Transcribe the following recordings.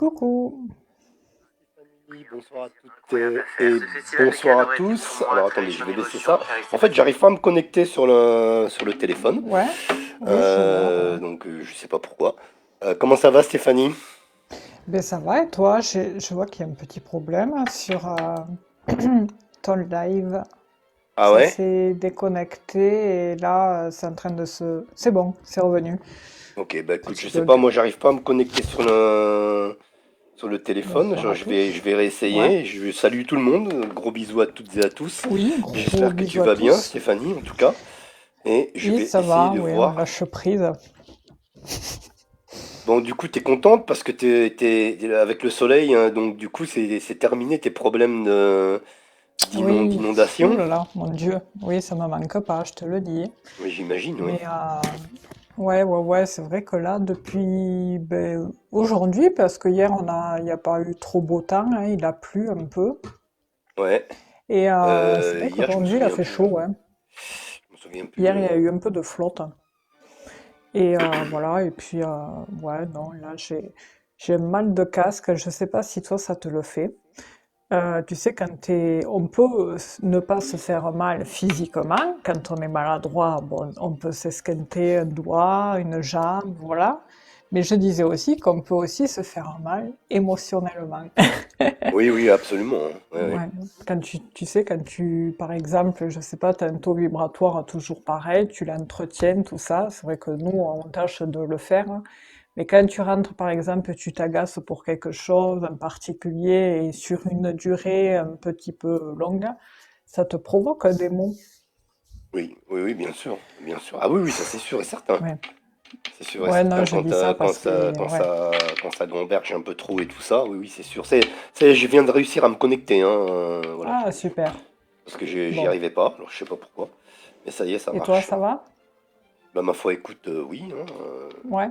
Coucou. Oui, bonsoir à toutes et bonsoir à tous. Alors attendez, je vais baisser ça. En fait, j'arrive pas à me connecter sur le téléphone. Ouais, oui, je vois. Je sais pas pourquoi. Comment ça va, Stéphanie? Ben ça va et toi? Je vois qu'il y a un petit problème sur ton live. Ah Ça ouais? s'est déconnecté et là, c'est en train de se... C'est bon, c'est revenu. Ok, bah écoute, Petit je sais pas, bug. moi j'arrive pas à me connecter sur le Ben, il téléphone. faudra Je vais tous. Ouais. réessayer. Je salue tout le monde. Gros bisous à toutes et à tous. Oui, gros J'espère que tu bisous à vas bien, tous. Stéphanie, en tout cas. Et je Oui, vais ça essayer va, de oui, on voir. lâche prise. Bon, du coup, t'es contente parce que t'es avec le soleil, hein, donc du coup, c'est terminé tes problèmes Oui, ouh d'inondation. là là, mon Dieu. Oui, ça me manque pas, je te le dis. Oui, j'imagine, oui. Mais ouais, c'est vrai que là, depuis ben, aujourd'hui, parce que hier, il n'y a pas eu trop beau temps, hein, il a plu un peu. Ouais. Et c'est vrai Hier, je me qu'aujourd'hui, il a souviens fait plus. chaud, ouais. Je me souviens plus. Hier, il y a eu un peu de flotte. Et voilà, et puis, ouais, non, là, j'ai mal de casque. Je sais pas si toi, ça te le fait. Tu sais, on peut ne pas se faire mal physiquement. Quand on est maladroit, bon, on peut s'esquinter un doigt, une jambe, voilà. Mais je disais aussi qu'on peut aussi se faire mal émotionnellement. Oui, oui, absolument, hein. Ouais, ouais. Ouais. Tu sais, par exemple, je sais pas, tu as un taux vibratoire toujours pareil, tu l'entretiens, tout ça. C'est vrai que nous, on tâche de le faire, hein. Mais quand tu rentres, par exemple, tu t'agaces pour quelque chose en particulier et sur une durée un petit peu longue, ça te provoque des maux. Oui, oui, oui, bien sûr, bien sûr. Ah oui, oui, ça c'est sûr et certain. Ouais. C'est sûr et Ouais, non, certain je dis ça quand parce que, ouais. quand ça gamberge un peu trop et tout ça. Oui, oui, c'est sûr. Je viens de réussir à me connecter, hein. Voilà, Ah, super. parce que j'y Bon. arrivais pas. Alors je sais pas pourquoi, mais ça y est, ça Et toi, marche. ça va? Bah ma foi, écoute, oui, hein, Ouais.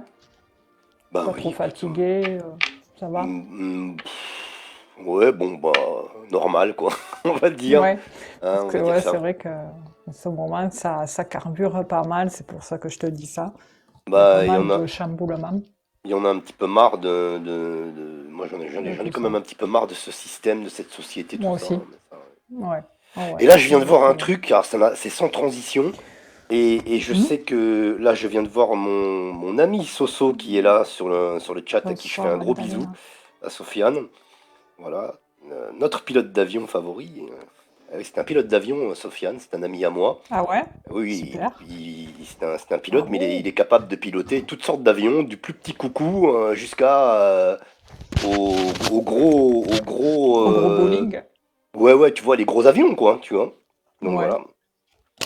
bah Pas oui, trop écoute. fatigué, ça va? Ouais, bon, bah, normal, quoi, on va dire. Ouais. Hein, Parce on que, va dire ouais, c'est ça. vrai que en ce moment, ça carbure pas mal, c'est pour ça que je te dis ça. Il y a pas Bah, mal de chamboulements il y en a un petit peu marre moi, de j'en ai tout quand même ça. un petit peu marre de ce système, de cette société, tout Moi ça, aussi. hein, mais ça, ouais. Ouais. Oh ouais. Et là, je viens de voir un Exactement. truc, alors c'est sans transition, et je Hmm. sais que là, je viens de voir mon ami Soso qui est là sur le chat, à qui je fais Bonsoir, un gros bisou, Magdalena. à Sofiane. Voilà, notre pilote d'avion favori. Oui, c'est un pilote d'avion, Sofiane, c'est un ami à moi. Ah ouais? Oui, Super. c'est un pilote, mais il Bravo. est capable de piloter toutes sortes d'avions, du plus petit coucou jusqu'à au gros, Au gros bowling. ouais, ouais, tu vois, les gros avions, quoi, tu vois. Donc Ouais. voilà,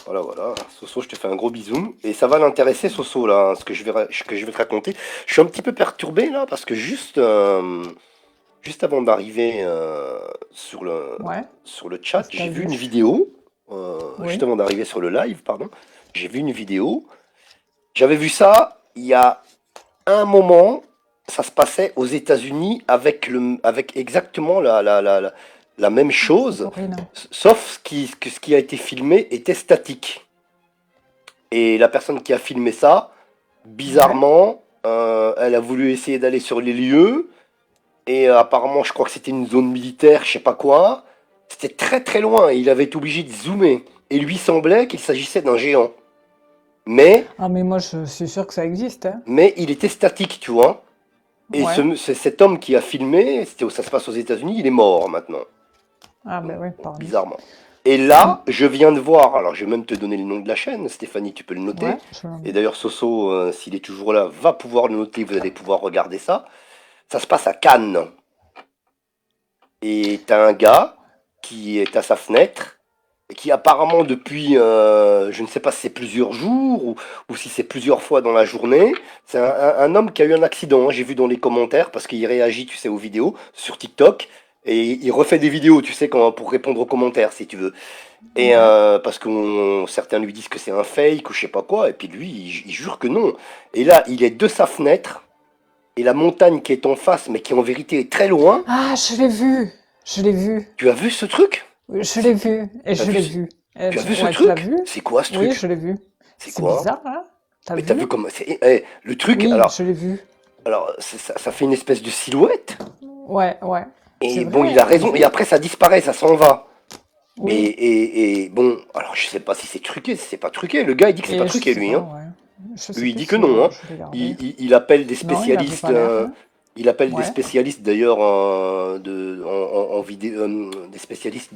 voilà, voilà. Soso, je te fais un gros bisou. Et ça va l'intéresser, Soso, là, hein, ce que je vais te raconter. Je suis un petit peu perturbé, là, parce que juste avant d'arriver Ouais. sur le chat, Qu'est-ce que t'as j'ai vu vu? une vidéo, juste Oui. avant d'arriver sur le live, pardon, j'ai vu une vidéo. J'avais vu ça il y a un moment, ça se passait aux États-Unis avec exactement la même chose, Corinne. sauf ce qui a été filmé était statique. Et la personne qui a filmé ça, Ouais. bizarrement, elle a voulu essayer d'aller sur les lieux, et apparemment, je crois que c'était une zone militaire, je sais pas quoi. C'était très très loin, et il avait été obligé de zoomer. Et lui semblait qu'il s'agissait d'un géant. Mais, Ah, mais moi, je suis sûre que ça existe, hein. mais il était statique, tu vois. Et Ouais. cet homme qui a filmé, ça se passe aux États-Unis, il est mort maintenant. Ah, ben Donc, oui, pareil. bizarrement. Et Hmm. là, je viens de voir, alors je vais même te donner le nom de la chaîne, Stéphanie, tu peux le Ouais. noter. Et d'ailleurs, Soso, s'il est toujours là, va pouvoir le noter, vous allez pouvoir regarder ça. Ça se passe à Cannes. Et t'as un gars qui est à sa fenêtre, et qui apparemment depuis, je ne sais pas si c'est plusieurs jours ou si c'est plusieurs fois dans la journée, c'est un homme qui a eu un accident, hein, j'ai vu dans les commentaires, parce qu'il réagit, tu sais, aux vidéos sur TikTok, et il refait des vidéos, tu sais, pour répondre aux commentaires, si tu veux. Et Ouais. parce que certains lui disent que c'est un fake ou je sais pas quoi, et puis lui, il jure que non. Et là, il est de sa fenêtre, et la montagne qui est en face, mais qui en vérité est très loin. Ah, je l'ai vu. Je l'ai vu. Tu as vu ce truc? Oui, je l'ai C'est, vu. Et t'as je vu, l'ai vu. tu as vu ce Ouais, tu l'as truc? vu? C'est quoi ce Oui, truc? je l'ai vu. C'est C'est quoi? bizarre, hein? T'as Mais t'as vu? vu comment le truc? Oui, je l'ai vu. Alors ça fait une espèce de silhouette. Ouais, ouais. C'est Et bon, il vrai, a t'as raison. vu? Et après, ça disparaît, ça s'en va. Oui. Et bon, alors je sais pas si c'est truqué, si c'est pas truqué. Le gars, il dit que c'est pas Et je truqué, sais lui, pas, hein. ouais. Je sais Lui, il plus dit que si non, hein. je l'ai gardé. Il appelle des Non, il avait spécialistes. pas l'air, hein. Il appelle des Ouais. spécialistes d'ailleurs en vidéo, des spécialistes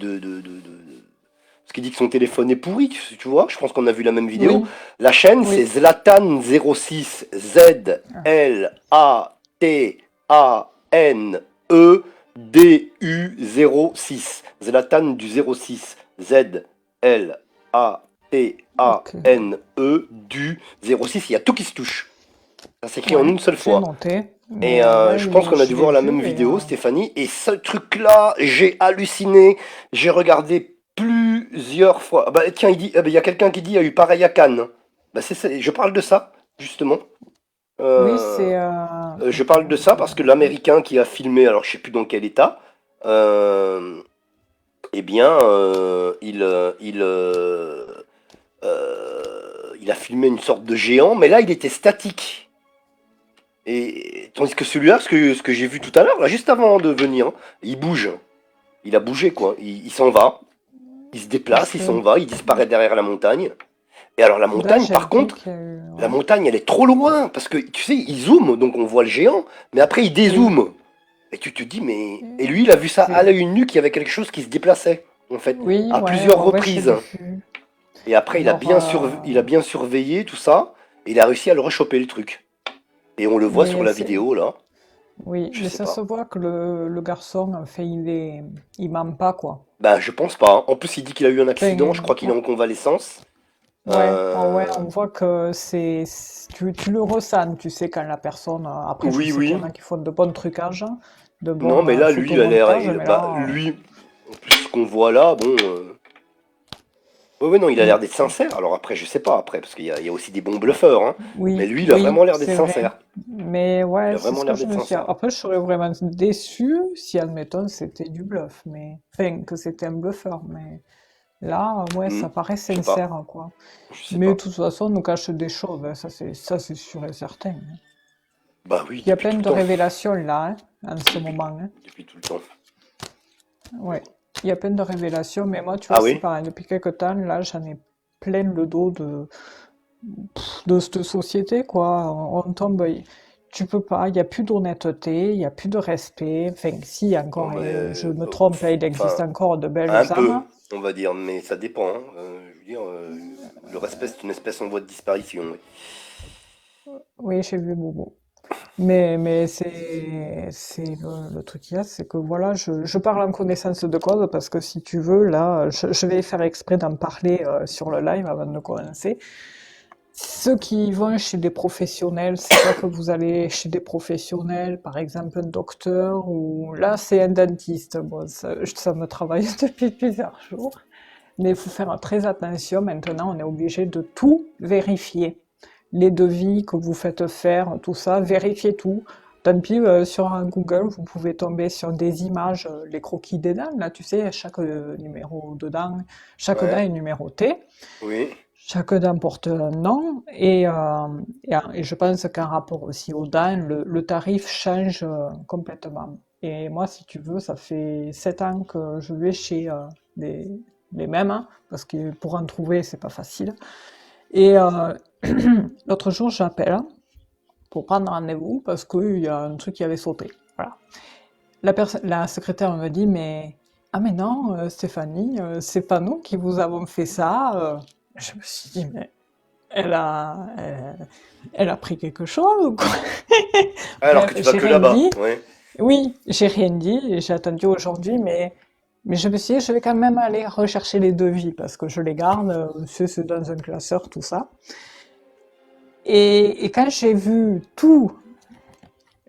parce qu'il dit que son téléphone est pourri, tu vois. Je pense qu'on a vu la même vidéo. Oui, La chaîne, c'est oui. Zlatan06. Ah, Zlatane06. Zlatan du 06. ok. Zlatane du 06. Il y a tout qui se touche. Ça s'écrit en Ouais, une seule j'ai fois. noté. Et Mais ouais, je pense qu'on a dû je l'ai voir la vu même et vidéo, Stéphanie. Et ce truc-là, j'ai halluciné. J'ai regardé plusieurs fois. Ah bah tiens, il y a quelqu'un qui dit il y a eu pareil à Cannes. Bah je parle de ça, justement. oui, Euh, c'est je parle attends, de je ça vais parce que regarder. l'Américain qui a filmé, alors je sais plus dans quel état, eh bien, il a filmé une sorte de géant, mais là, il était statique. Et tandis que celui-là, ce que j'ai vu tout à l'heure, là, juste avant de venir, il bouge. Il a bougé, quoi. Il s'en va. Il se Parce déplace, il que s'en va, il disparaît derrière la montagne. Et alors, la là, montagne, j'ai par vu contre, qu'il y a eu. la Ouais. montagne, elle est trop loin. Parce que, tu sais, il zoome, donc on voit le géant, mais après, il Oui. dézoome. Et tu te dis, mais. Et Et lui, il a vu ça à c'est. l'œil nu qu'il y avait quelque chose qui se déplaçait, en fait, Oui, à ouais, plusieurs ouais, ouais, j'ai reprises. vu. Et après, Alors, il a bien surveillé tout ça, et il a réussi à le rechoper, le truc. Et on le voit sur mais la c'est. vidéo, là. Oui, Je mais sais ça se pas. voit que le garçon, en fait, il ment pas, quoi. Ben, je pense pas, hein. En plus, il dit qu'il a eu un accident, je Enfin, crois qu'il est en convalescence. ouais, ouais, Euh, on voit que tu le ressens, tu sais, quand la personne. Après, je Oui, sais qu'il y oui. en a qui font de bons trucages, de Non, bons mais là, lui, il a l'air. photomontages, mais Bah, là. lui, en plus, ce qu'on voit là, bon. Ouais, ouais, non, il a l'air Mm. d'être sincère. Alors après, je sais pas, après, parce il y a aussi des bons bluffeurs, hein. Mais Oui, lui, il a oui, vraiment l'air d'être c'est vrai. sincère. Mais Il ouais, a c'est vraiment ce que l'air je d'être me suis. sincère. Après, je serais vraiment déçue si, admettons, c'était du bluff, mais. Enfin, que c'était un bluffeur, mais là, ouais, Hmm, ça paraît je sais pas. sincère, quoi. Je sais Mais de pas. toute façon, on nous cache des choses, hein, ça, c'est sûr et certain, hein. Bah oui, Il y a depuis plein tout le de temps. révélations là, hein, en ce Depuis, moment, hein. depuis tout le temps. Ouais, il y a plein de révélations, mais moi, tu vois, Ah c'est oui? pareil. Depuis quelque temps, là, j'en ai plein le dos de cette société, quoi. On tombe. Tu peux pas, il n'y a plus d'honnêteté, il n'y a plus de respect. Enfin, si, Bon, encore, bah, et je me trompe, hein, il existe enfin, encore de un belles peu, âmes. on va dire, mais ça dépend, hein. Je veux dire, le respect, c'est une espèce en voie de disparition. Oui. Oui, j'ai vu Bobo. Mais c'est le truc qu'il y a, c'est que voilà, je parle en connaissance de cause parce que si tu veux, là, je vais faire exprès d'en parler sur le live avant de commencer. Ceux qui vont chez des professionnels, c'est pas que vous allez chez des professionnels, par exemple un docteur ou là c'est un dentiste. Bon, ça me travaille depuis plusieurs jours, mais il faut faire très attention. Maintenant, on est obligé de tout vérifier. Les devis que vous faites faire, tout ça, vérifiez tout. Tant pis, sur un Google, vous pouvez tomber sur des images, les croquis des dents, là, tu sais, chaque numéro de dent, chaque dent Ouais, est numéroté, oui. chaque dent porte un nom, et je pense qu'en rapport aussi aux dents, le tarif change complètement. Et moi, si tu veux, ça fait 7 ans que je vais chez les, les mêmes, hein, parce que pour en trouver, c'est pas facile. Et l'autre jour, j'appelle pour prendre rendez-vous parce qu'il y a un truc qui avait sauté. Voilà. La secrétaire me dit, mais ah mais non, Stéphanie, c'est pas nous qui vous avons fait ça. Je me suis dit, mais elle a pris quelque chose ou quoi? Alors Bref, que tu vas j'ai que rien là-bas, dit. ouais. Oui, j'ai rien dit et j'ai attendu aujourd'hui, mais je me suis dit, je vais quand même aller rechercher les devis parce que je les garde, c'est dans un classeur, tout ça. Et quand j'ai vu tout,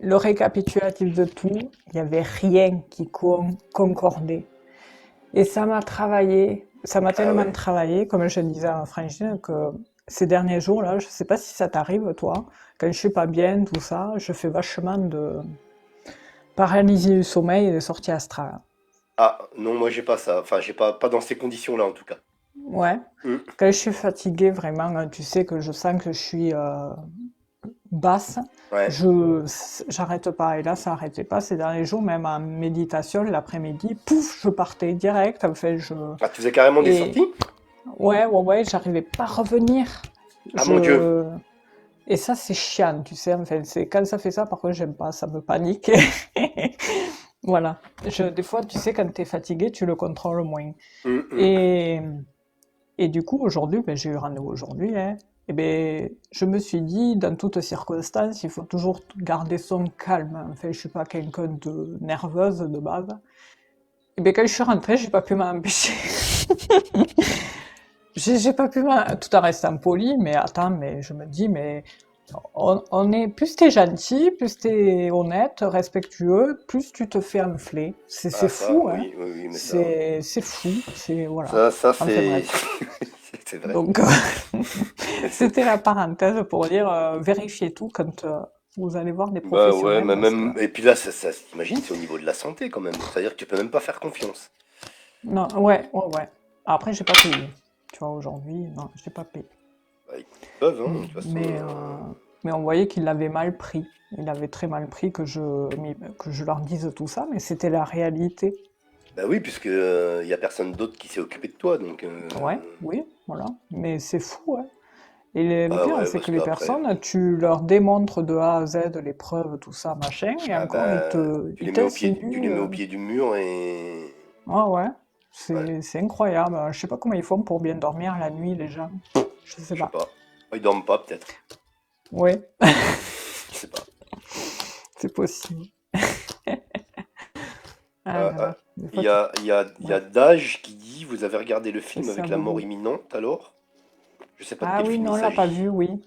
le récapitulatif de tout, il n'y avait rien qui concordait. Et ça m'a travaillé, ça m'a Ah tellement ouais. travaillé, comme je disais à Frangine, que ces derniers jours-là, je sais pas si ça t'arrive, toi, quand je suis pas bien, tout ça, je fais vachement de paralysie du sommeil et de sorties astrales. Ah, non, moi j'ai pas ça. Enfin, j'ai pas dans ces conditions-là en tout cas. Ouais. Hmm. Quand je suis fatiguée, vraiment, tu sais que je sens que je suis basse, Ouais. je j'arrête pas. Et là, ça arrêtait pas ces derniers jours, même en méditation, l'après-midi, pouf, je partais direct. Enfin, Ah, tu faisais carrément des et sorties? ouais, j'arrivais pas à revenir. Ah mon Dieu. Je Et ça, c'est chiant, tu sais. Enfin, c'est quand ça fait ça, par contre, j'aime pas, ça me panique. Voilà. Des fois, tu sais, quand t'es fatigué, tu le contrôles moins. Hum, hum. Et du coup, aujourd'hui, ben, j'ai eu rendez-vous aujourd'hui, hein. Et ben, je me suis dit, dans toutes circonstances, il faut toujours garder son calme. Enfin, je suis pas quelqu'un de nerveuse de base. Et ben, quand je suis rentrée, j'ai pas pu m'empêcher. J'ai pas pu tout en restant poli, mais attends, mais je me dis, mais on est, plus t'es gentil, plus t'es honnête, respectueux, plus tu te fais enfler. C'est Ah ça, fou, hein. oui, oui, oui, mais ça, C'est fou, c'est, voilà. ça Enfin c'est, bref. c'est vrai. Donc, c'était la parenthèse pour dire, vérifiez tout quand vous allez voir des Bah ouais, professionnels, mais parce que, même, et puis là, t'imagines, c'est au niveau de la santé quand même. C'est-à-dire que tu peux même pas faire confiance. non, ouais. Après, j'ai pas payé. Tu vois, aujourd'hui, non, j'ai pas payé. Bah écoute, ils peuvent, hein, de toute façon. Mais, mais on voyait qu'il l'avait mal pris. Il avait très mal pris que je leur dise tout ça, mais c'était la réalité. Bah oui, puisque y a personne d'autre qui s'est occupé de toi, donc. Ouais, oui, voilà. Mais c'est fou, ouais. Et le Ah pire, ouais, c'est parce que les qu'après. personnes, tu leur démontres de A à Z les preuves, tout ça, machin, et Ah encore, bah, ils tu les t'insinuent. mets au pied du mur et. Ah ouais, Ouais, c'est incroyable. Je sais pas comment ils font pour bien dormir la nuit, les gens. Je sais je sais pas. pas. Ils dorment pas, peut-être. Ouais, Je sais pas. c'est possible. Ah Euh, là euh, là, des Il fois, y a, il y a ouais, Dage qui dit, vous avez regardé le c'est film ça, avec la mort bobo. imminente alors? Je sais pas de Ah quel oui, film il non, on l'a pas s'agit. vu, oui.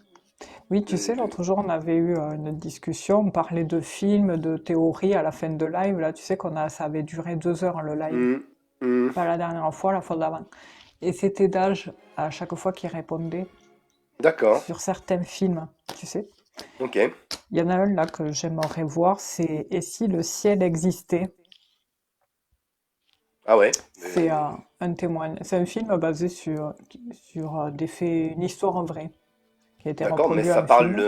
Oui, tu De, sais, de- l'autre jour, on avait eu une discussion, on parlait de films, de théories à la fin de live. Là, tu sais ça avait duré 2 heures le live. Hmm, hmm. Pas la dernière fois, la fois d'avant. Et c'était d'âge à chaque fois qu'il répondait D'accord, sur certains films, tu sais. ok. Il y en a un là que j'aimerais voir, c'est Et si le ciel existait? Ah ouais. C'est un témoin. C'est un film basé sur des faits, une histoire vraie, qui a été D'accord, mais reproduit ça en parle film,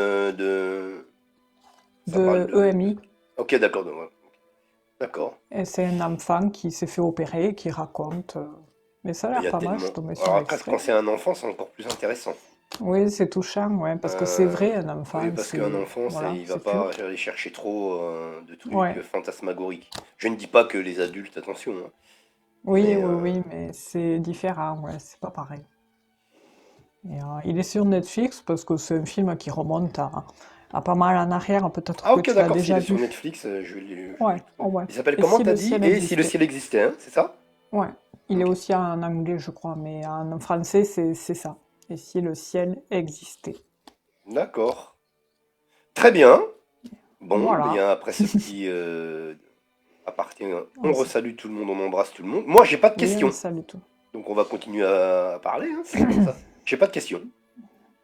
ça parle de de. EMI. Ok, d'accord, ouais. D'accord. Et c'est un enfant qui s'est fait opérer, qui raconte. Mais ça a Mais il y l'air a pas mal, je tellement. suis tombée sur Alors après, quand l'extrait. c'est un enfant, c'est encore plus intéressant. Oui, c'est touchant, ouais, parce que c'est Euh, vrai, un oui, enfant, parce qu'un c'est. enfant, Voilà, il va c'est pas pur. aller chercher trop de trucs Ouais. fantasmagoriques. Je ne dis pas que les adultes, attention, hein, Oui, mais oui, oui, mais c'est différent, ouais, c'est pas pareil. Et, il est sur Netflix parce que c'est un film qui remonte à pas mal en arrière, peut-être ah que ok, tu l'as d'accord, s'il déjà est sur vu. Netflix, je vais Ouais, le oh trouver. ouais. Il s'appelle Et comment, si t'as le dit? ciel Et si le existait? ciel existait, hein, c'est ça? Ouais, il est Ok, aussi en anglais, je crois, mais en français, c'est ça. Et si le ciel existait? d'accord. Très bien. Bon, Voilà. bien après ce petit appartient, on On s- resalue tout le monde, on embrasse tout le monde. Moi, j'ai pas de Oui, on questions, salue tout. donc on va continuer à parler, hein, c'est comme ça. J'ai pas de questions.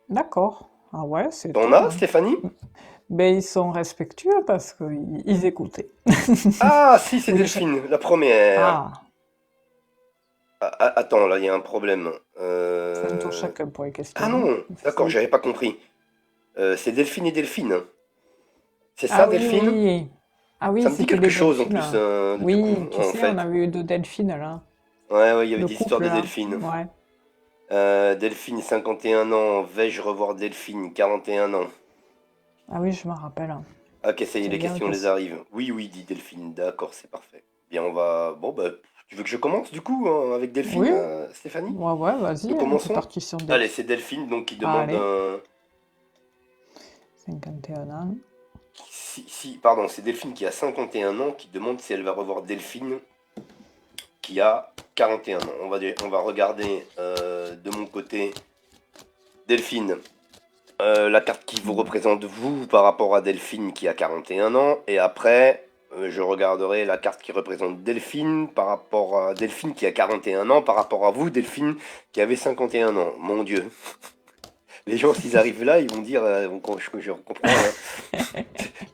D'accord. Ah ouais, c'est T'en as, étonnant. Stéphanie? Ben, ils sont respectueux parce qu'ils écoutaient. Ah, si, c'est Oui, Delphine, la première. ah, Attends, là, il y a un problème. c'est un tour chacun pour les Ah questions, hein. non, d'accord, j'avais pas compris. C'est Delphine et Delphine, hein. C'est ça, Ah oui, Delphine? oui. Ah oui, Ça me dit c'était quelque les chose en delphines, plus, hein. du coup, Oui, tu en sais, on fait. avait eu deux delphines là. Ouais, ouais, il y avait Le des histoires couple de là. Delphine. Ouais. Delphine, 51 ans. Vais-je revoir Delphine, 41 ans? Ah oui, je me rappelle, hein. Ok, ça y est, C'est les bien questions que les arrivent. Oui, oui, dit Delphine. D'accord, c'est parfait. Bien, on va. Bon, bah, tu veux que je commence du coup avec Delphine, Oui, Stéphanie? ouais, ouais, Nous vas-y, hein, t'es commençons? parti sur Allez, Delphes. c'est Delphine donc qui demande Allez, un. 51 ans. Pardon, c'est Delphine qui a 51 ans qui demande si elle va revoir Delphine qui a 41 ans. On va regarder de mon côté Delphine, la carte qui vous représente vous par rapport à Delphine qui a 41 ans. Et après, je regarderai la carte qui représente Delphine par rapport à Delphine qui a 41 ans par rapport à vous, Delphine, qui avait 51 ans. Mon Dieu. Les gens, s'ils arrivent là, ils vont dire, je comprends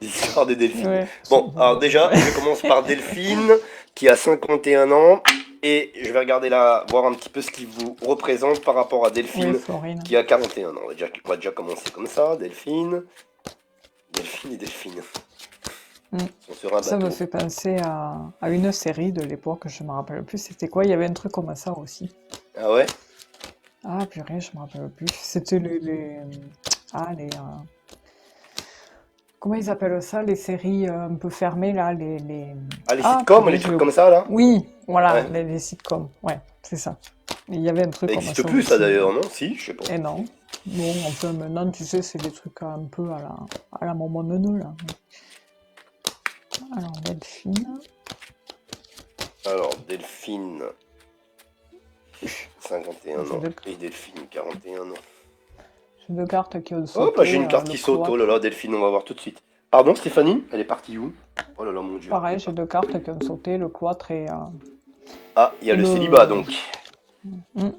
l'histoire de Delphine. Ouais, Bon, alors déjà, ouais. je commence par Delphine, qui a 51 ans, et je vais regarder là, voir un petit peu ce qui vous représente par rapport à Oui, Delphine, Florine. qui a 41 ans. On va déjà commencer comme ça, Delphine. Delphine et Delphine. Mm. Ils sont sur un Ça me bateau. fait penser à une série de l'époque, je me rappelle plus. C'était quoi? Il y avait un truc comme ça aussi. Ah ouais? Ah, purée, je me rappelle plus. C'était ah, comment ils appellent ça? Les séries un peu fermées, là, Ah, les Ah, sitcoms, purée, les trucs comme ça, là? Oui, voilà, Ouais. les sitcoms. Ouais, c'est ça. Il y avait un truc Ça comme existe ça plus, ça, aussi. d'ailleurs, non? Si, je sais pas. Et non. Bon, enfin, maintenant, tu sais, c'est des trucs un peu à la maman neuneu, là. Alors, Delphine. Alors, Delphine, 51 J'ai ans. deux, Et Delphine, 41 ans. j'ai deux cartes qui ont Oh, bah j'ai sauté, une carte le qui saute. Oh là cloître. là, Delphine, on va voir tout de suite. Pardon, Stéphanie? Elle est partie où? Oh là là, mon Dieu, elle est Pareil, j'ai partie. deux cartes qui ont sauté, le cloître Ah, il y a et le célibat, le, donc. hmm,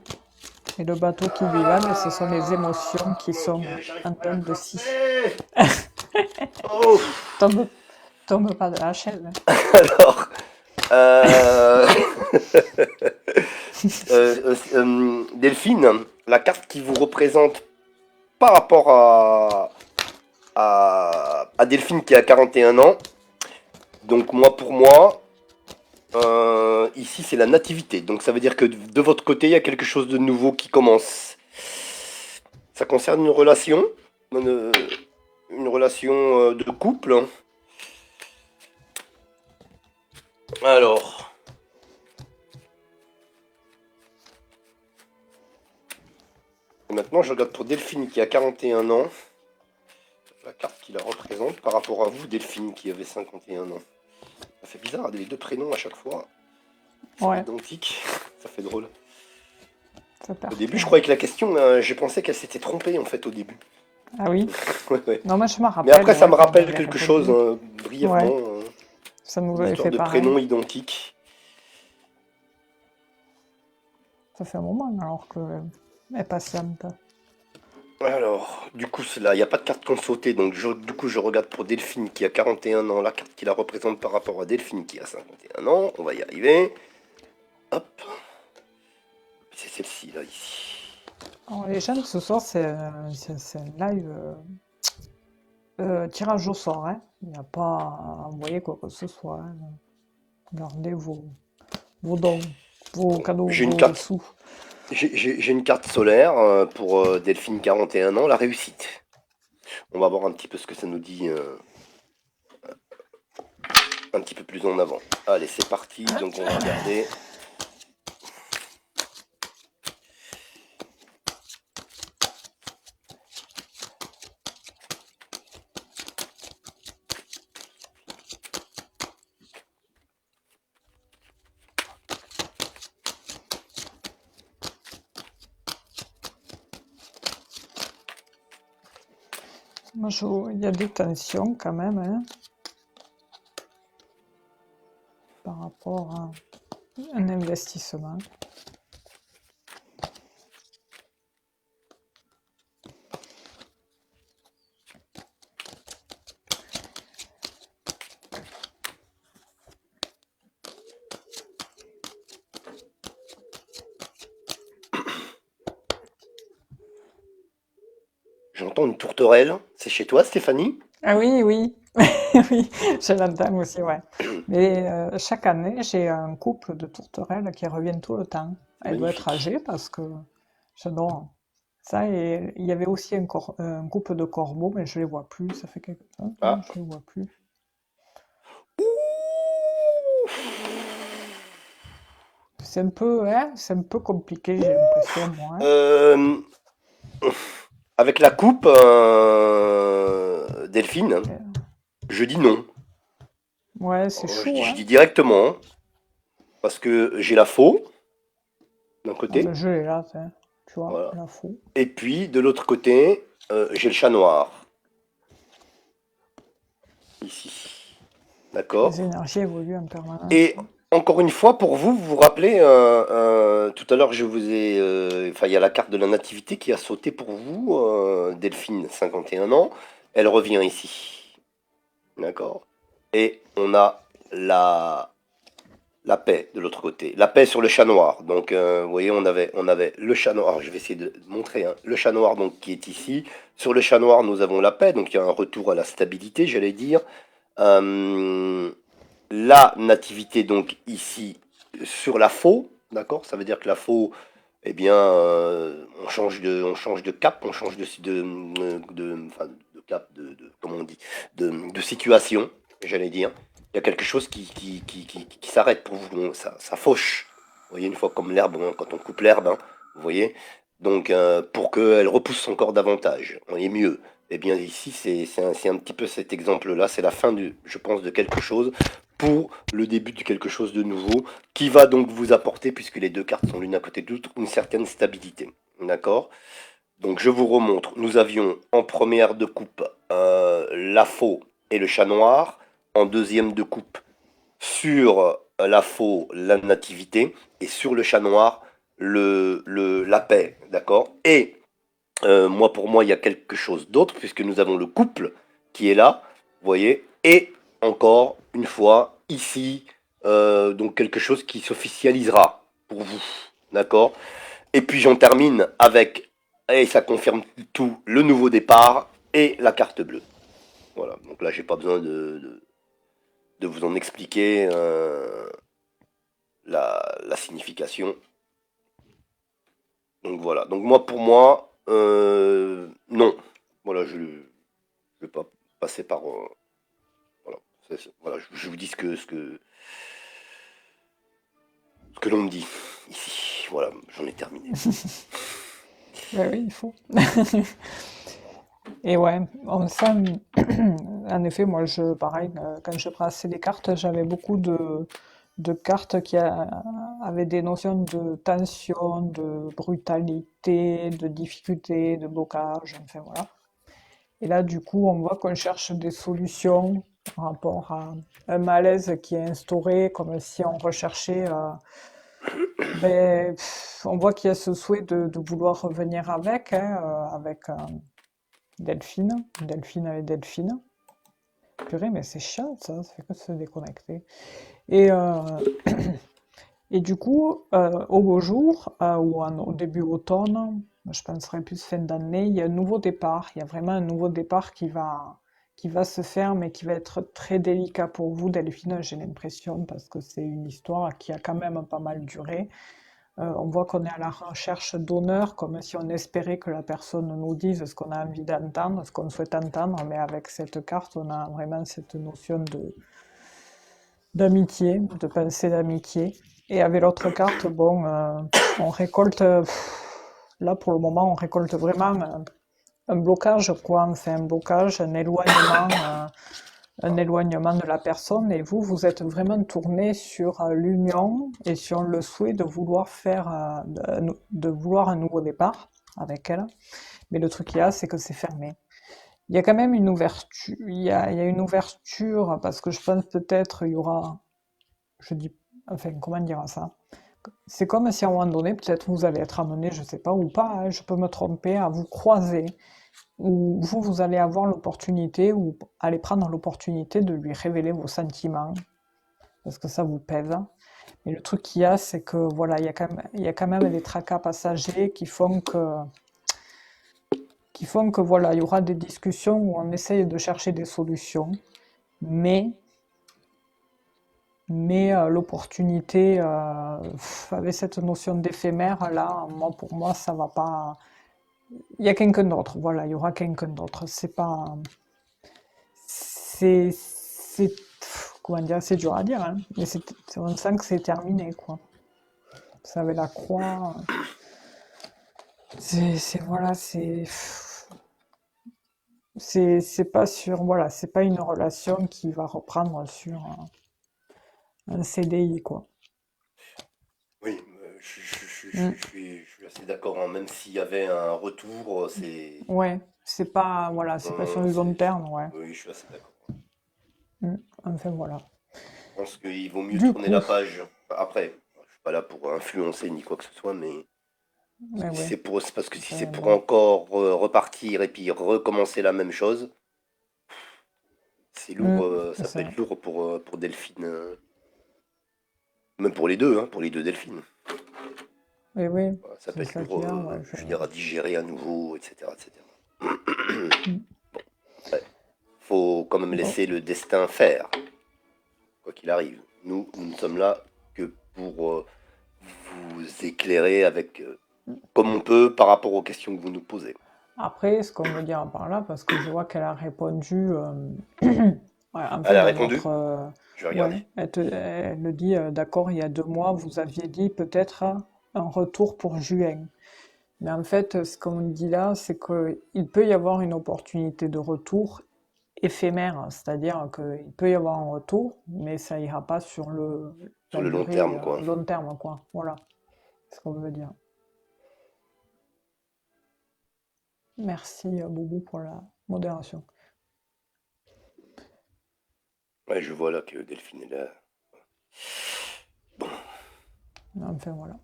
et le bateau qui divague. Ce sont les émotions qui Oh mon sont Dieu, j'arrive en plus à train me de scie. placer. Oh. Tombe, tombe pas de la chaise, hein. Alors, euh, Delphine, la carte qui vous représente par rapport à Delphine qui a 41 ans. Donc moi, pour moi, ici c'est la nativité. Donc ça veut dire que de votre côté, il y a quelque chose de nouveau qui commence. Ça concerne une, une relation de couple. Alors, maintenant je regarde pour Delphine qui a 41 ans. La carte qui la représente par rapport à vous, Delphine qui avait 51 ans. Ça fait bizarre, les deux prénoms à chaque fois sont Ouais, identiques. Ça fait drôle. ça Au perd début, je pied. croyais que la question, j'ai pensé qu'elle s'était trompée en fait au début. Ah oui? Ouais, ouais. Non, mais je me Mais rappelle, après, ça ouais, me quand on rappelle avait quelque chose répondu. brièvement, Ouais, ça nous une avait histoire fait de pareil. prénoms identiques. Ça fait un moment alors que elle est patiente. Alors, du coup, c'est là, il n'y a pas de carte qu'on sautait, donc du coup, je regarde pour Delphine qui a 41 ans, la carte qui la représente par rapport à Delphine qui a 51 ans. On va y arriver. Hop, c'est celle-ci, là, ici. Alors, les jeunes, ce soir, c'est un live tirage au sort, hein. Il n'y a pas à envoyer quoi que ce soit, hein. Gardez vos dons, vos Bon, cadeaux, j'ai une vos carte, sous. j'ai une carte solaire pour Delphine 41 ans, la réussite. On va voir un petit peu ce que ça nous dit un petit peu plus en avant. Allez, c'est parti, donc on va regarder. Moi, il y a des tensions quand même, hein, par rapport à un investissement. J'entends une tourterelle. C'est chez toi, Stéphanie? Ah oui, oui, oui, je l'entends aussi, ouais. Mais chaque année, j'ai un couple de tourterelles qui reviennent tout le temps. C'est Elle doit être magnifique. âgée parce que j'adore ça. Et il y avait aussi un couple de corbeaux, mais je les vois plus. Ça fait quelque temps que Ah. je les vois plus. C'est un peu, hein, c'est un peu compliqué, j'ai l'impression, moi, hein. Euh, avec la coupe, Delphine, Et, je dis non. ouais, c'est Je dis, chaud, je hein. dis directement, hein, parce que j'ai la faux d'un Ah ben, côté, je l'ai là, tiens. Tu vois, voilà. la fou. Et puis de l'autre côté, j'ai le chat noir, ici. Les D'accord? énergies évoluent en permanence, Et hein. encore une fois, pour vous, vous vous rappelez, tout à l'heure, je vous ai. Enfin, il y a la carte de la nativité qui a sauté pour vous, Delphine, 51 ans. Elle revient ici. D'accord? Et on a la, la paix de l'autre côté. La paix sur le chat noir. Donc, vous voyez, on avait le chat noir. Alors, je vais essayer de montrer, hein. Le chat noir, donc, qui est ici. Sur le chat noir, nous avons la paix. Donc, il y a un retour à la stabilité, j'allais dire. Euh, la nativité, donc, ici, sur la faux. D'accord? Ça veut dire que la faux, eh bien, on change de cap, on change enfin, de cap, comment on dit, de situation, j'allais dire. Il y a quelque chose qui s'arrête pour vous, ça fauche. Vous voyez, une fois comme l'herbe, hein, quand on coupe l'herbe, hein, vous voyez. Donc, pour qu'elle repousse encore davantage, on est mieux. Eh bien, ici, c'est un petit peu cet exemple-là, c'est la fin, je pense, de quelque chose pour le début de quelque chose de nouveau qui va donc vous apporter, puisque les deux cartes sont l'une à côté de l'autre, une certaine stabilité. D'accord? Donc je vous remontre. Nous avions en première de coupe la faux et le chat noir. En deuxième de coupe sur la faux, la nativité. Et sur le chat noir, la paix. D'accord? Et moi, pour moi, il y a quelque chose d'autre, puisque nous avons le couple qui est là, vous voyez, et encore une fois, ici, donc quelque chose qui s'officialisera pour vous, d'accord? Et puis j'en termine avec, et ça confirme tout, le nouveau départ et la carte bleue. Voilà, donc là, j'ai pas besoin de vous en expliquer la signification. Donc voilà, donc moi, pour moi, non. Voilà, je ne vais pas passer par... voilà, voilà, je vous dis ce que l'on me dit ici. Voilà, j'en ai terminé. Ben oui, il faut. Et ouais, en effet, moi, pareil, quand je brassais les cartes, j'avais beaucoup de cartes avaient des notions de tension, de brutalité, de difficulté, de blocage, enfin voilà. Et là, du coup, on voit qu'on cherche des solutions par rapport à un malaise qui est instauré, comme si on recherchait, on voit qu'il y a ce souhait de vouloir revenir avec, hein, avec Delphine et Delphine. Purée, mais c'est chiant ça fait que de se déconnecter. Et, et du coup, au beau jour, ou au début automne, je penserais plus fin d'année, il y a un nouveau départ. Il y a vraiment un nouveau départ qui va se faire, mais qui va être très délicat pour vous, Delphine, j'ai l'impression, parce que c'est une histoire qui a quand même pas mal duré. On voit qu'on est à la recherche d'honneur, comme si on espérait que la personne nous dise ce qu'on a envie d'entendre, ce qu'on souhaite entendre, mais avec cette carte, on a vraiment cette notion d'amitié, de pensée d'amitié. Et avec l'autre carte, bon, on récolte, là pour le moment, on récolte vraiment un blocage, quoi, enfin un blocage, un éloignement de la personne, et vous êtes vraiment tourné sur l'union et sur le souhait de vouloir faire, de vouloir un nouveau départ avec elle. Mais le truc qu'il y a, c'est que c'est fermé. Il y a quand même une ouverture, il y a une ouverture, parce que je pense peut-être il y aura, je dis, enfin, comment dire ça? C'est comme si à un moment donné, peut-être vous allez être amené, je sais pas, ou pas, hein, je peux me tromper, à vous croiser, où vous allez avoir l'opportunité, ou allez prendre l'opportunité de lui révéler vos sentiments, parce que ça vous pèse. Mais le truc qu'il y a, c'est que voilà, il y a quand même des tracas passagers qui font que voilà, il y aura des discussions où on essaye de chercher des solutions, mais l'opportunité, avec cette notion d'éphémère, là, moi, pour moi, ça va pas. Il y a quelqu'un d'autre, voilà, il y aura quelqu'un d'autre. C'est pas. Comment dire, c'est dur à dire, hein, mais on sent que c'est terminé, quoi. Ça avait la croix. Voilà, c'est pas sur, voilà, c'est pas une relation qui va reprendre sur un CDI, quoi. Oui, je Mm. suis, je suis assez d'accord, hein. Même s'il y avait un retour, Ouais, c'est pas, voilà, c'est pas sur le long terme, ouais. oui, je suis assez d'accord. Mm. Enfin, voilà. Je pense qu'il vaut mieux Du tourner la coup, page. Après, je suis pas là pour influencer ni quoi que ce soit, mais mais ouais, c'est parce que si c'est enfin, pour bon. encore repartir et puis recommencer la même chose, c'est lourd, Mm, c'est ça peut ça. être lourd pour Delphine. Même pour les deux Delphines. Et oui, Voilà, ça peut c'est être ça lourd, qu'il y a, ouais. je veux dire, à digérer à nouveau, etc., etc. Mm. Ouais. Faut quand même Bon, laisser le destin faire, quoi qu'il arrive. Nous ne sommes là que pour vous éclairer avec comme on peut par rapport aux questions que vous nous posez. après, ce qu'on veut dire par là, parce que je vois qu'elle a répondu, ouais, en Elle fait, a dans répondu? notre, Je vais regarder. ouais, elle le dit, d'accord, il y a 2 mois, vous aviez dit peut-être un retour pour juin. Mais en fait, ce qu'on dit là, c'est qu'il peut y avoir une opportunité de retour éphémère, c'est-à-dire qu'il peut y avoir un retour, mais ça ira pas sur Sur la le long durée terme, quoi. long terme, quoi. Voilà, c'est ce qu'on veut dire. Merci, Boubou, pour la modération. Ouais, je vois là que Delphine est là. Enfin, voilà.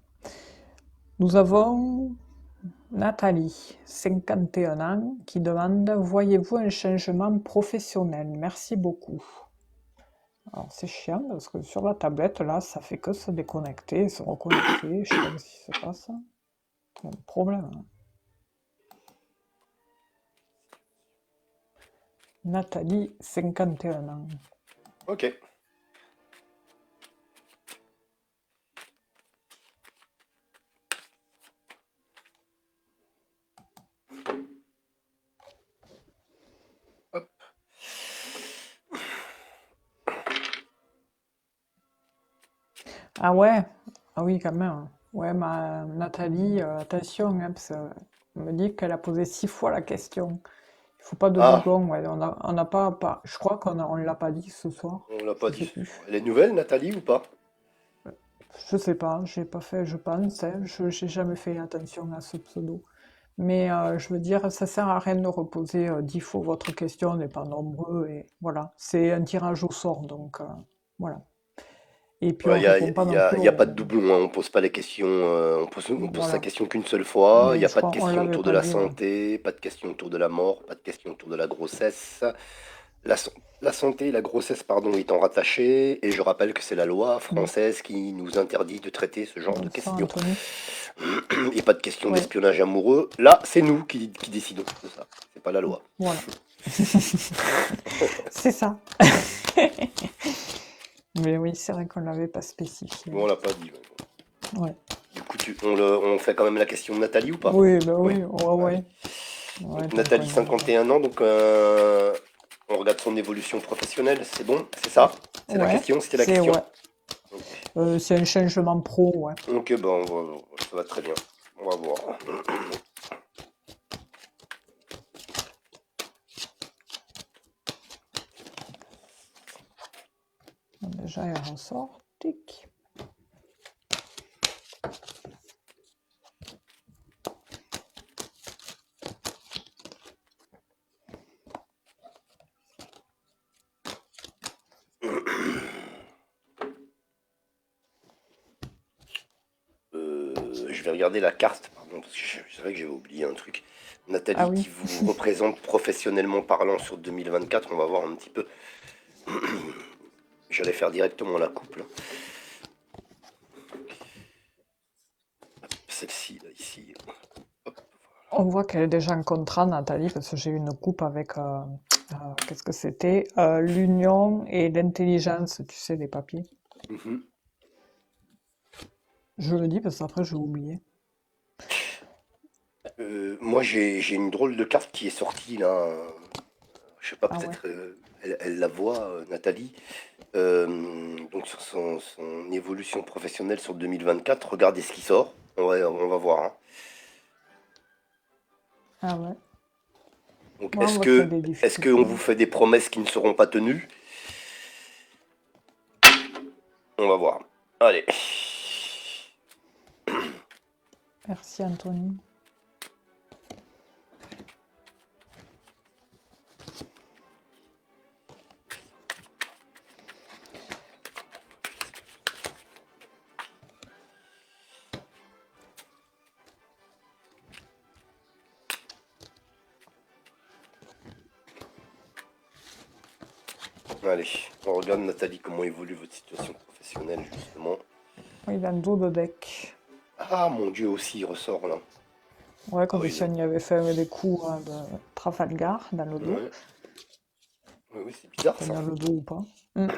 Nous avons Nathalie, 51 ans, qui demande: voyez-vous un changement professionnel? Merci beaucoup. Alors, c'est chiant parce que sur la tablette, là, ça fait que se déconnecter, se reconnecter. Je sais pas ce qui se passe. C'est un problème, hein. Nathalie, 51 ans. Ok. Hop. Ah ouais? Ah oui, quand même. Ouais, Nathalie, attention, hein, parce qu'on me dit qu'elle a posé 6 fois la question. Il faut pas de Ah, doublons, ouais. On n'a pas. Je crois on l'a pas dit ce soir. on l'a pas Je dit sais ce soir. plus. Elle est nouvelle, Nathalie, ou pas? Je sais pas. J'ai pas fait, je pense, hein. J'ai jamais fait attention à ce pseudo. Mais je veux dire, ça sert à rien de reposer 10 fois votre question. On n'est pas nombreux et voilà. C'est un tirage au sort, donc voilà. Et puis Il on n'y a, répond pas non plus y a pas de aux. doublon, hein. On pose pas les questions, on pose sa Voilà. question qu'une seule fois. Il n'y Mais a je pas de crois on questions l'avait autour de pas la dit, ouais. santé, pas de questions autour de la mort, pas de questions autour de la grossesse. La, san- la santé et la grossesse, pardon, étant rattachées, et je rappelle que c'est la loi Mm. française qui nous interdit de traiter ce genre de Bon sang, questions. Anthony. Et pas de questions Ouais, d'espionnage amoureux. Là, c'est nous qui décidons de ça. C'est pas la loi. voilà. C'est ça. Mais oui, c'est vrai qu'on l'avait pas spécifié. Bon, on l'a pas dit. Ouais. Du coup, on fait quand même la question de Nathalie ou pas? Oui, bah Oui. oui, ouais, Allez. ouais. Ouais, Donc donc Nathalie, 51 ans, donc on regarde son évolution professionnelle, c'est bon? C'est ça? C'est la ouais, question? C'était la c'est question? ouais. Ok, C'est un changement pro, ouais. ok, ben ça va très bien. On va voir. Donc déjà, elle ressort. Tic. Je vais regarder la carte, pardon, parce que c'est vrai que j'avais oublié un truc. Ah Nathalie oui. qui vous représente professionnellement parlant sur 2024, on va voir un petit peu. J'allais faire directement la couple. Celle-ci, là, ici. Hop. On voit qu'elle est déjà en contrat, Nathalie, parce que j'ai eu une coupe avec, qu'est-ce que c'était? L'union et l'intelligence, tu sais, les papiers. Mhm. Je le dis parce qu'après, j'ai oublié. Moi, j'ai une drôle de carte qui est sortie là. Je sais pas, Ah ouais. peut-être elle la voit, Nathalie. Donc sur son évolution professionnelle sur 2024, regardez ce qui sort. On va voir, hein. Ah ouais. Donc Moi, on voit qu'il y a des est-ce qu'on difficultés. vous fait des promesses qui ne seront pas tenues? On va voir. Allez. Merci, Anthony. Allez. On regarde, Nathalie, comment évolue votre situation professionnelle, justement. Oui, dans le dos de deck. Ah mon Dieu, aussi, il ressort là. Ouais, Ah comme oui, si non. on y avait fait des coups de Trafalgar dans le dos. Ouais. Oui, oui, c'est bizarre ça. Tenir le dos ou pas. Hmm.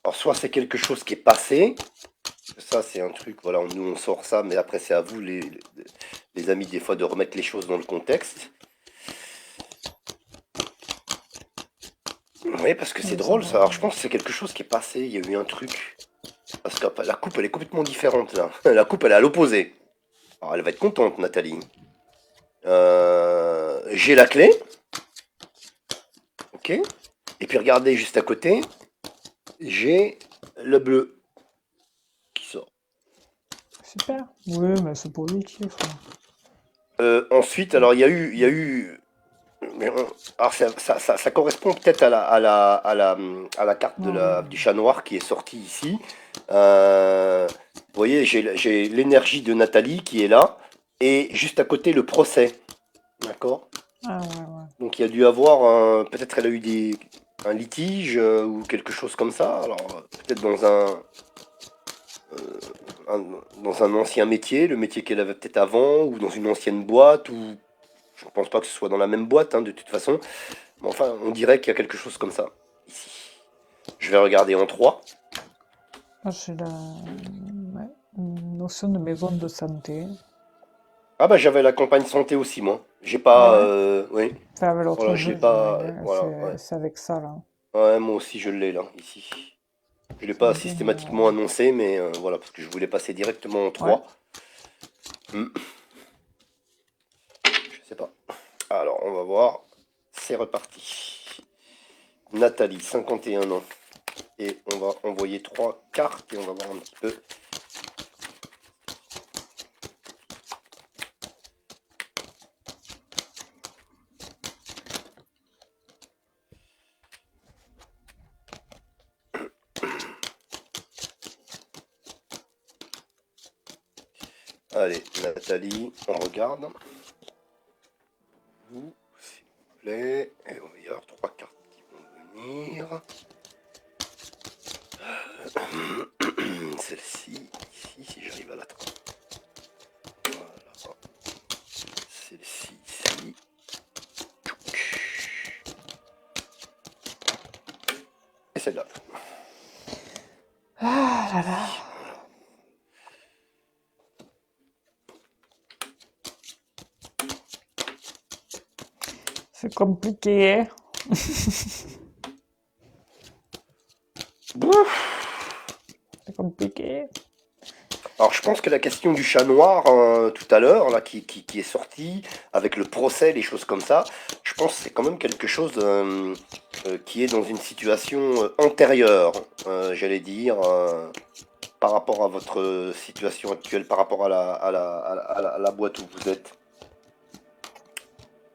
Alors, soit c'est quelque chose qui est passé. Ça, c'est un truc, voilà, nous on sort ça, mais après c'est à vous, les amis, des fois, de remettre les choses dans le contexte. Oui, parce que c'est Oui, ça drôle va. ça. Alors, je pense que c'est quelque chose qui est passé, il y a eu un truc. Parce que la coupe, elle est complètement différente là. La coupe, elle est à l'opposé. Alors, elle va être contente, Nathalie. J'ai la clé, ok. Et puis regardez juste à côté, j'ai le bleu qui sort. Super. Oui, mais c'est positif, hein. Ensuite, alors il y a eu mais alors ça correspond peut-être à la carte Ah oui. du chat noir qui est sortie ici. Vous voyez, j'ai l'énergie de Nathalie qui est là, et juste à côté le procès. D'accord? Ah ouais, ouais. Donc il y a dû avoir peut-être elle a eu un litige ou quelque chose comme ça. Alors peut-être euh, dans un ancien métier, le métier qu'elle avait peut-être avant, ou dans une ancienne boîte, ou je ne pense pas que ce soit dans la même boîte, hein, de toute façon. Mais enfin, on dirait qu'il y a quelque chose comme ça, ici. Je vais regarder en 3. Moi, j'ai la ouais, une notion de maison de santé. Ah bah j'avais la campagne santé aussi, moi. J'ai Ah pas... ouais? oui, Enfin, avec l'autre voilà, je jeu, l'ai pas... j'imagine. voilà, ouais. C'est avec ça, là. Ouais, moi aussi je l'ai là, ici. Je l'ai C'est pas bien. systématiquement annoncé, mais voilà, parce que je voulais passer directement en Ouais. 3. Hmm, je sais pas. Alors, on va voir. C'est reparti. Nathalie, 51 ans. Et on va envoyer 3 cartes et on va voir un petit peu. Allez, Nathalie, on regarde. Vous, s'il vous plaît. Et il va y avoir 3 cartes qui vont venir. Celle-ci, ici, si j'arrive à la trouver. Voilà. Celle-ci, ici. Et celle-là. Ah là là. Ici, voilà. C'est compliqué, hein. Bouf. C'est compliqué. Alors je pense que la question du chat noir tout à l'heure, là, qui est sortie, avec le procès, les choses comme ça, je pense que c'est quand même quelque chose qui est dans une situation antérieure, j'allais dire, par rapport à votre situation actuelle, par rapport à la boîte où vous êtes.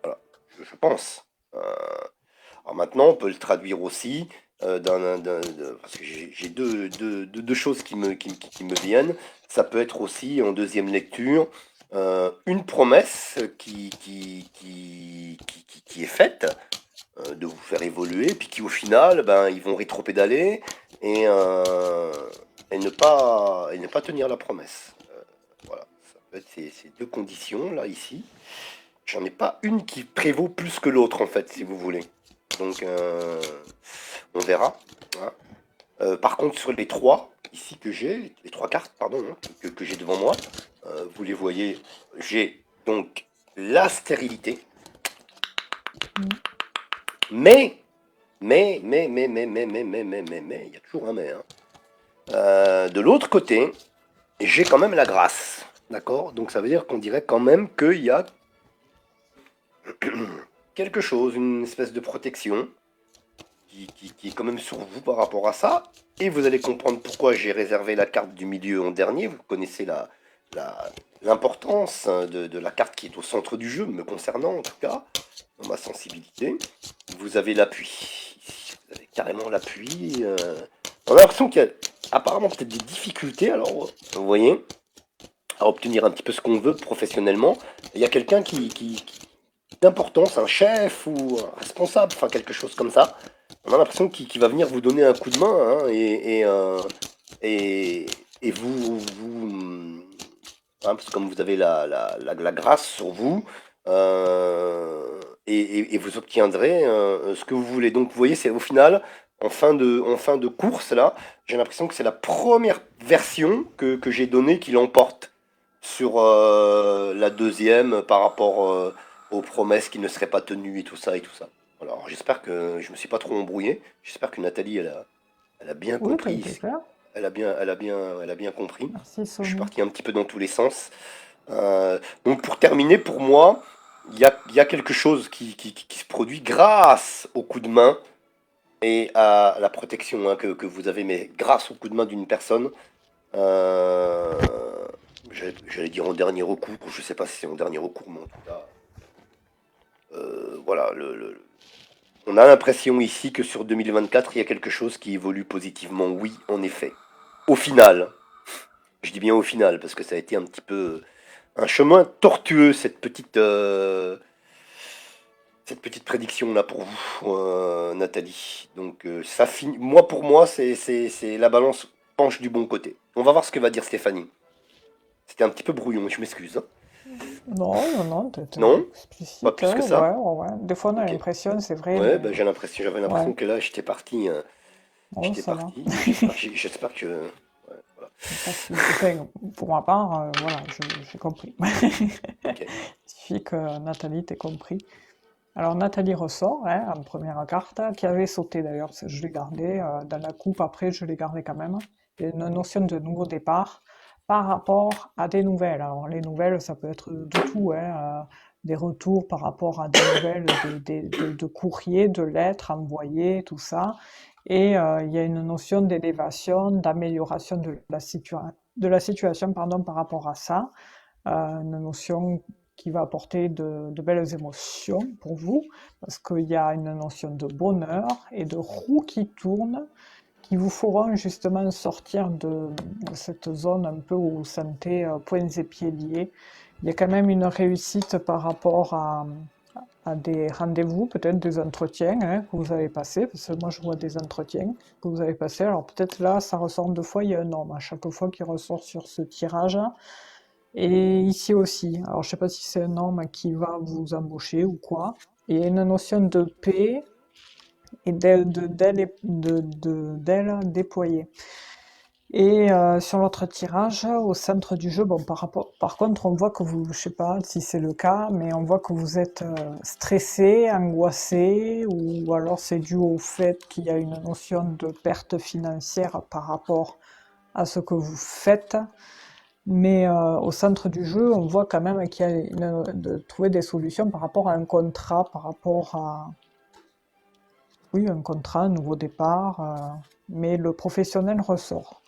Voilà, je pense. Alors maintenant, on peut le traduire aussi parce que j'ai deux choses qui me viennent. Ça peut être aussi en deuxième lecture une promesse qui est faite de vous faire évoluer, puis qui au final, ben, ils vont rétropédaler et, et ne pas tenir la promesse. Voilà, ça peut être ces deux conditions là ici. J'en ai pas une qui prévaut plus que l'autre en fait, si vous voulez. Donc on verra, hein. Par contre, sur les trois, ici que j'ai, les trois cartes, pardon, hein, que j'ai devant moi, vous les voyez, j'ai donc la stérilité, Mm. mais, il y a toujours un mais, hein. De l'autre côté, j'ai quand même la grâce, d'accord? Donc ça veut dire qu'on dirait quand même qu'il y a quelque chose, une espèce de protection, qui est quand même sur vous par rapport à ça. Et vous allez comprendre pourquoi j'ai réservé la carte du milieu en dernier. Vous connaissez l'importance de la carte qui est au centre du jeu, me concernant en tout cas, dans ma sensibilité. Vous avez l'appui. Vous avez carrément l'appui. On a l'impression qu'il y a apparemment peut-être des difficultés, alors vous voyez, à obtenir un petit peu ce qu'on veut professionnellement. Il y a quelqu'un d'importance, un chef ou un responsable, enfin quelque chose comme ça, On a l'impression qu'il va venir vous donner un coup de main, hein, et, et hein, parce que comme vous avez la grâce sur vous, et vous obtiendrez ce que vous voulez. Donc vous voyez, c'est au final, en fin de course, là, j'ai l'impression que c'est la première version que j'ai donnée qui l'emporte sur la deuxième par rapport aux promesses qui ne seraient pas tenues et tout ça et tout ça. Alors j'espère que je me suis pas trop embrouillé. J'espère que Nathalie, elle a bien Oui, t'as été compris. clair. Elle a bien compris. Merci, Je suis Sony. parti un petit peu dans tous les sens. Donc pour terminer, pour moi, il y a quelque chose qui se produit grâce au coup de main et à la protection, hein, que vous avez, mais grâce au coup de main d'une personne. Euh, j'allais dire en dernier recours, je sais pas si c'est en dernier recours, mais en tout cas, voilà, on a l'impression ici que sur 2024, il y a quelque chose qui évolue positivement. Oui, en effet. Au final, je dis bien au final, parce que ça a été un petit peu un chemin tortueux, cette petite prédiction là pour vous, Nathalie. Donc ça finit. Moi, pour moi, c'est la balance penche du bon côté. On va voir ce que va dire Stéphanie. C'était un petit peu brouillon, je m'excuse, hein. Non, non, non, t'étais Non? Pas explicite, plus hein, que ouais, ça? ouais, ouais. Des fois, on a Ok. l'impression, c'est vrai, Ouais, mais bah, j'avais ouais, l'impression que là, j'étais parti. oh, J'étais ça va. parti. J'espère que. Ouais, voilà. Pas de souci. Enfin, pour ma part, voilà, j'ai compris. Ok. Il suffit que Nathalie t'ait compris. Alors, Nathalie ressort, hein, en première carte, qui avait sauté d'ailleurs, parce que je l'ai gardé. Dans la coupe, après, je l'ai gardé quand même. Il y a une notion de nouveau départ par rapport à des nouvelles. Alors, les nouvelles, ça peut être de tout, hein, des retours par rapport à des nouvelles, de courriers, de lettres envoyées, tout ça. Et il y a une notion d'élévation, d'amélioration de la situation, pardon, par rapport à ça. Une notion qui va apporter de belles émotions pour vous, parce qu'il y a une notion de bonheur et de roues qui tournent, qui vous feront justement sortir de cette zone un peu où vous vous sentez poings et pieds liés. Il y a quand même une réussite par rapport à des rendez-vous, peut-être des entretiens, hein, que vous avez passés, parce que moi je vois des entretiens que vous avez passés. Alors peut-être là, ça ressort deux fois, il y a un homme à chaque fois qui ressort sur ce tirage. Et ici aussi, alors je sais pas si c'est un homme qui va vous embaucher ou quoi. Et il y a une notion de paix et d'aile déployée. Et sur l'autre tirage, au centre du jeu, bon, par contre, on voit que vous, je sais pas si c'est le cas, mais on voit que vous êtes stressé, angoissé, ou alors c'est dû au fait qu'il y a une notion de perte financière par rapport à ce que vous faites. Mais au centre du jeu, on voit quand même qu'il y a de trouver des solutions par rapport à un contrat, par rapport à, oui, un contrat, un nouveau départ, mais le professionnel ressort.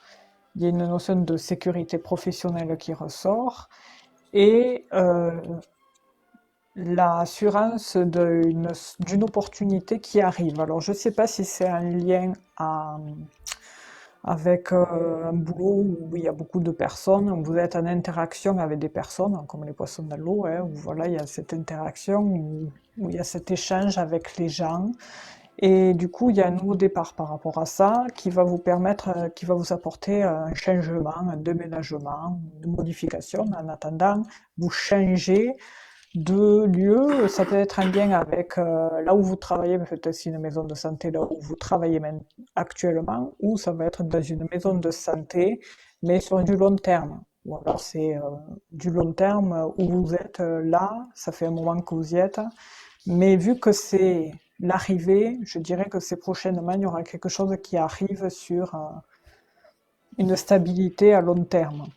Il y a une notion de sécurité professionnelle qui ressort et l'assurance d'une opportunité qui arrive. Alors, je ne sais pas si c'est un lien avec un boulot où il y a beaucoup de personnes, où vous êtes en interaction avec des personnes, comme les poissons dans l'eau, hein, où voilà, il y a cette interaction, où il y a cet échange avec les gens. Et du coup, il y a un nouveau départ par rapport à ça qui va vous permettre, qui va vous apporter un changement, un déménagement, une modification. En attendant, vous changez de lieu. Ça peut être un lien avec là où vous travaillez, mais peut-être c'est une maison de santé là où vous travaillez actuellement, ou ça va être dans une maison de santé, mais sur du long terme. Ou alors c'est du long terme où vous êtes là, ça fait un moment que vous y êtes, mais vu que c'est l'arrivée, je dirais que c'est prochainement, il y aura quelque chose qui arrive sur une stabilité à long terme,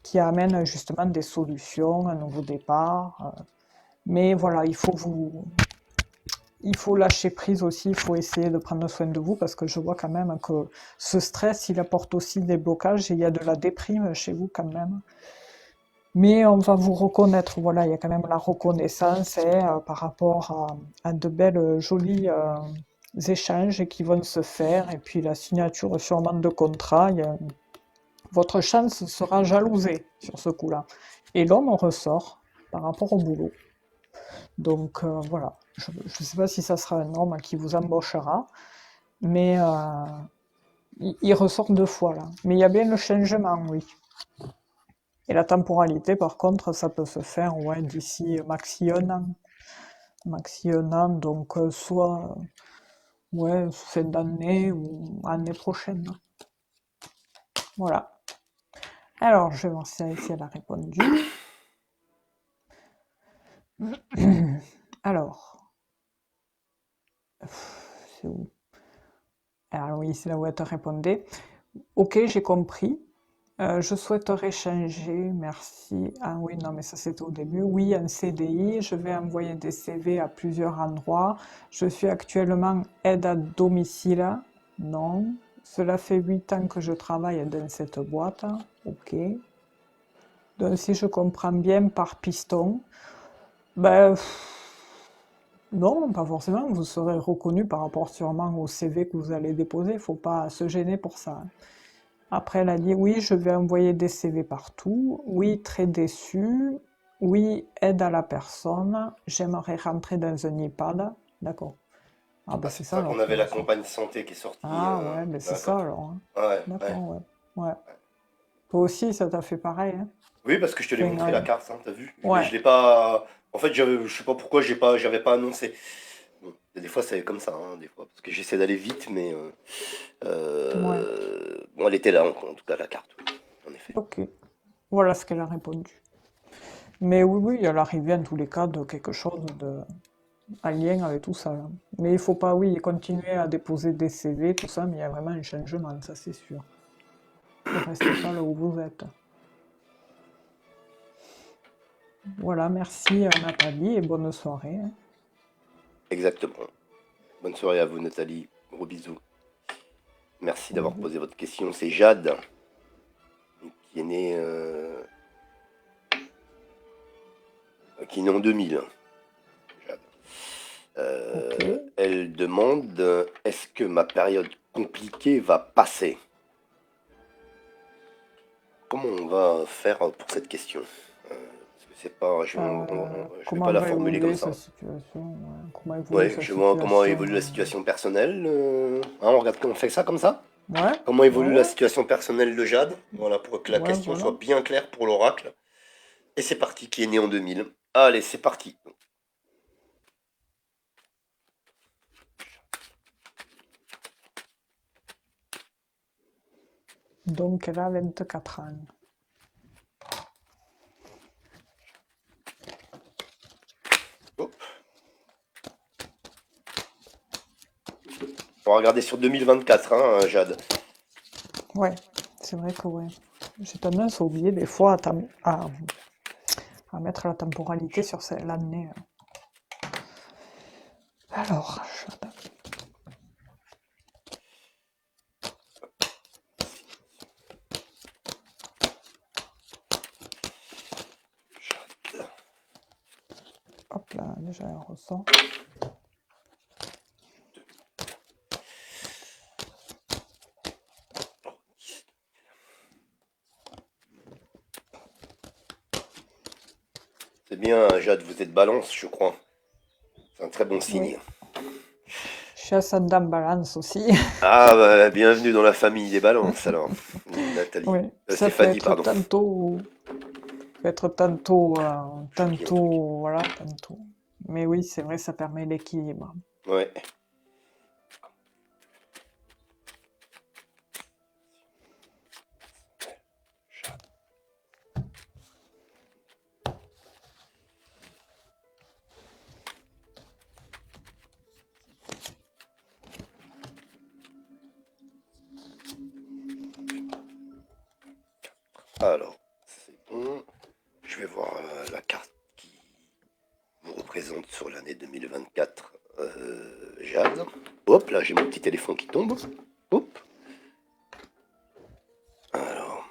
qui amène justement des solutions, un nouveau départ. Mais voilà, il faut lâcher prise aussi, il faut essayer de prendre soin de vous parce que je vois quand même que ce stress, il apporte aussi des blocages et il y a de la déprime chez vous quand même. Mais on va vous reconnaître, voilà, il y a quand même la reconnaissance hein, par rapport à de belles, jolis échanges qui vont se faire et puis la signature sûrement de contrat. Votre chance sera jalousée sur ce coup-là. Et l'homme ressort par rapport au boulot. Donc voilà, je ne sais pas si ça sera un homme qui vous embauchera, Mais il ressort deux fois là. Mais il y a bien le changement, oui. Et la temporalité, par contre, ça peut se faire ouais, d'ici maxi un an. Maxi un an, donc soit ouais, fin d'année ou année prochaine. Voilà. Alors, je vais voir si elle a répondu. Alors, c'est où? Alors oui, c'est là où elle te répondait. Ok, j'ai compris. Je souhaiterais changer, merci. Ah oui, non, mais ça c'était au début. Oui, un CDI, je vais envoyer des CV à plusieurs endroits. Je suis actuellement aide à domicile. Non. Cela fait 8 ans que je travaille dans cette boîte. Ok. Donc si je comprends bien par piston, ben non, pas forcément. Vous serez reconnu par rapport sûrement au CV que vous allez déposer. Il faut pas se gêner pour ça. Après, elle a dit oui, je vais envoyer des CV partout. Oui, très déçu. Oui, aide à la personne. J'aimerais rentrer dans un EHPAD. D'accord. Ah bah Ah, c'est c'est pour ça ça qu'on alors qui avait la ressort. compagne santé qui est sortie. Ah ouais, mais c'est ça D'accord. alors, hein. Ouais, ouais. D'accord, ouais. Ouais. Toi aussi, ça t'a fait pareil, hein? Oui, parce que je te l'ai Enfin, montré la carte, hein, t'as vu? Mais ouais. je l'ai pas. En fait, je sais pas pourquoi j'avais pas annoncé. Bon, des fois, c'est comme ça, hein, des fois, parce que j'essaie d'aller vite, mais Ouais. bon, elle était là, en tout cas, la carte, oui, en effet. Ok. Voilà ce qu'elle a répondu. Mais oui, oui, elle arrivait en tous les cas de quelque chose de en lien avec tout ça, là. Mais il faut pas, oui, continuer à déposer des CV, tout ça, mais il y a vraiment un changement, ça c'est sûr. Ne restez pas là où vous êtes. Voilà, merci Nathalie et bonne soirée, hein. Exactement. Bonne soirée à vous, Nathalie. Gros bisous. Merci d'avoir Salut. posé votre question. C'est Jade qui est née, en 2000. Jade. Ok. Elle demande est-ce que ma période compliquée va passer? Comment on va faire pour cette question? Parce que c'est pas, je vais pas Comment la va formuler comme évoluer ça. sa situation? Ouais. Comment évolue Ouais, sa je vois comment situation? évolue la situation personnelle. Hein, on regarde, on fait ça comme ça. Ouais, Comment ouais, évolue la ouais, situation personnelle de Jade? Voilà, pour que la ouais, question voilà. soit bien claire pour l'oracle. Et c'est parti, qui est né en 2000. Allez, c'est parti. Donc elle a 24 ans. Hop. On va regarder sur 2024, hein, Jade. Ouais, c'est vrai que ouais. J'ai tendance à oublier des fois à mettre la temporalité sur l'année. Alors, hop là, déjà elle ressort. C'est bien, Jade, vous êtes balance, je crois. C'est un très bon Oui, signe. je suis ascendant balance aussi. Ah, bah, bienvenue dans la famille des balances, alors. Nathalie. Oui, ça peut Stéphanie, être pardon. tantôt, Joli, en tout cas. voilà, tantôt. Mais oui, c'est vrai, ça permet l'équilibre. Ouais. Alors, c'est bon. Je vais voir la carte qui vous représente sur l'année 2024. Jade. Hop, là, j'ai mon petit téléphone qui tombe. Hop. Alors,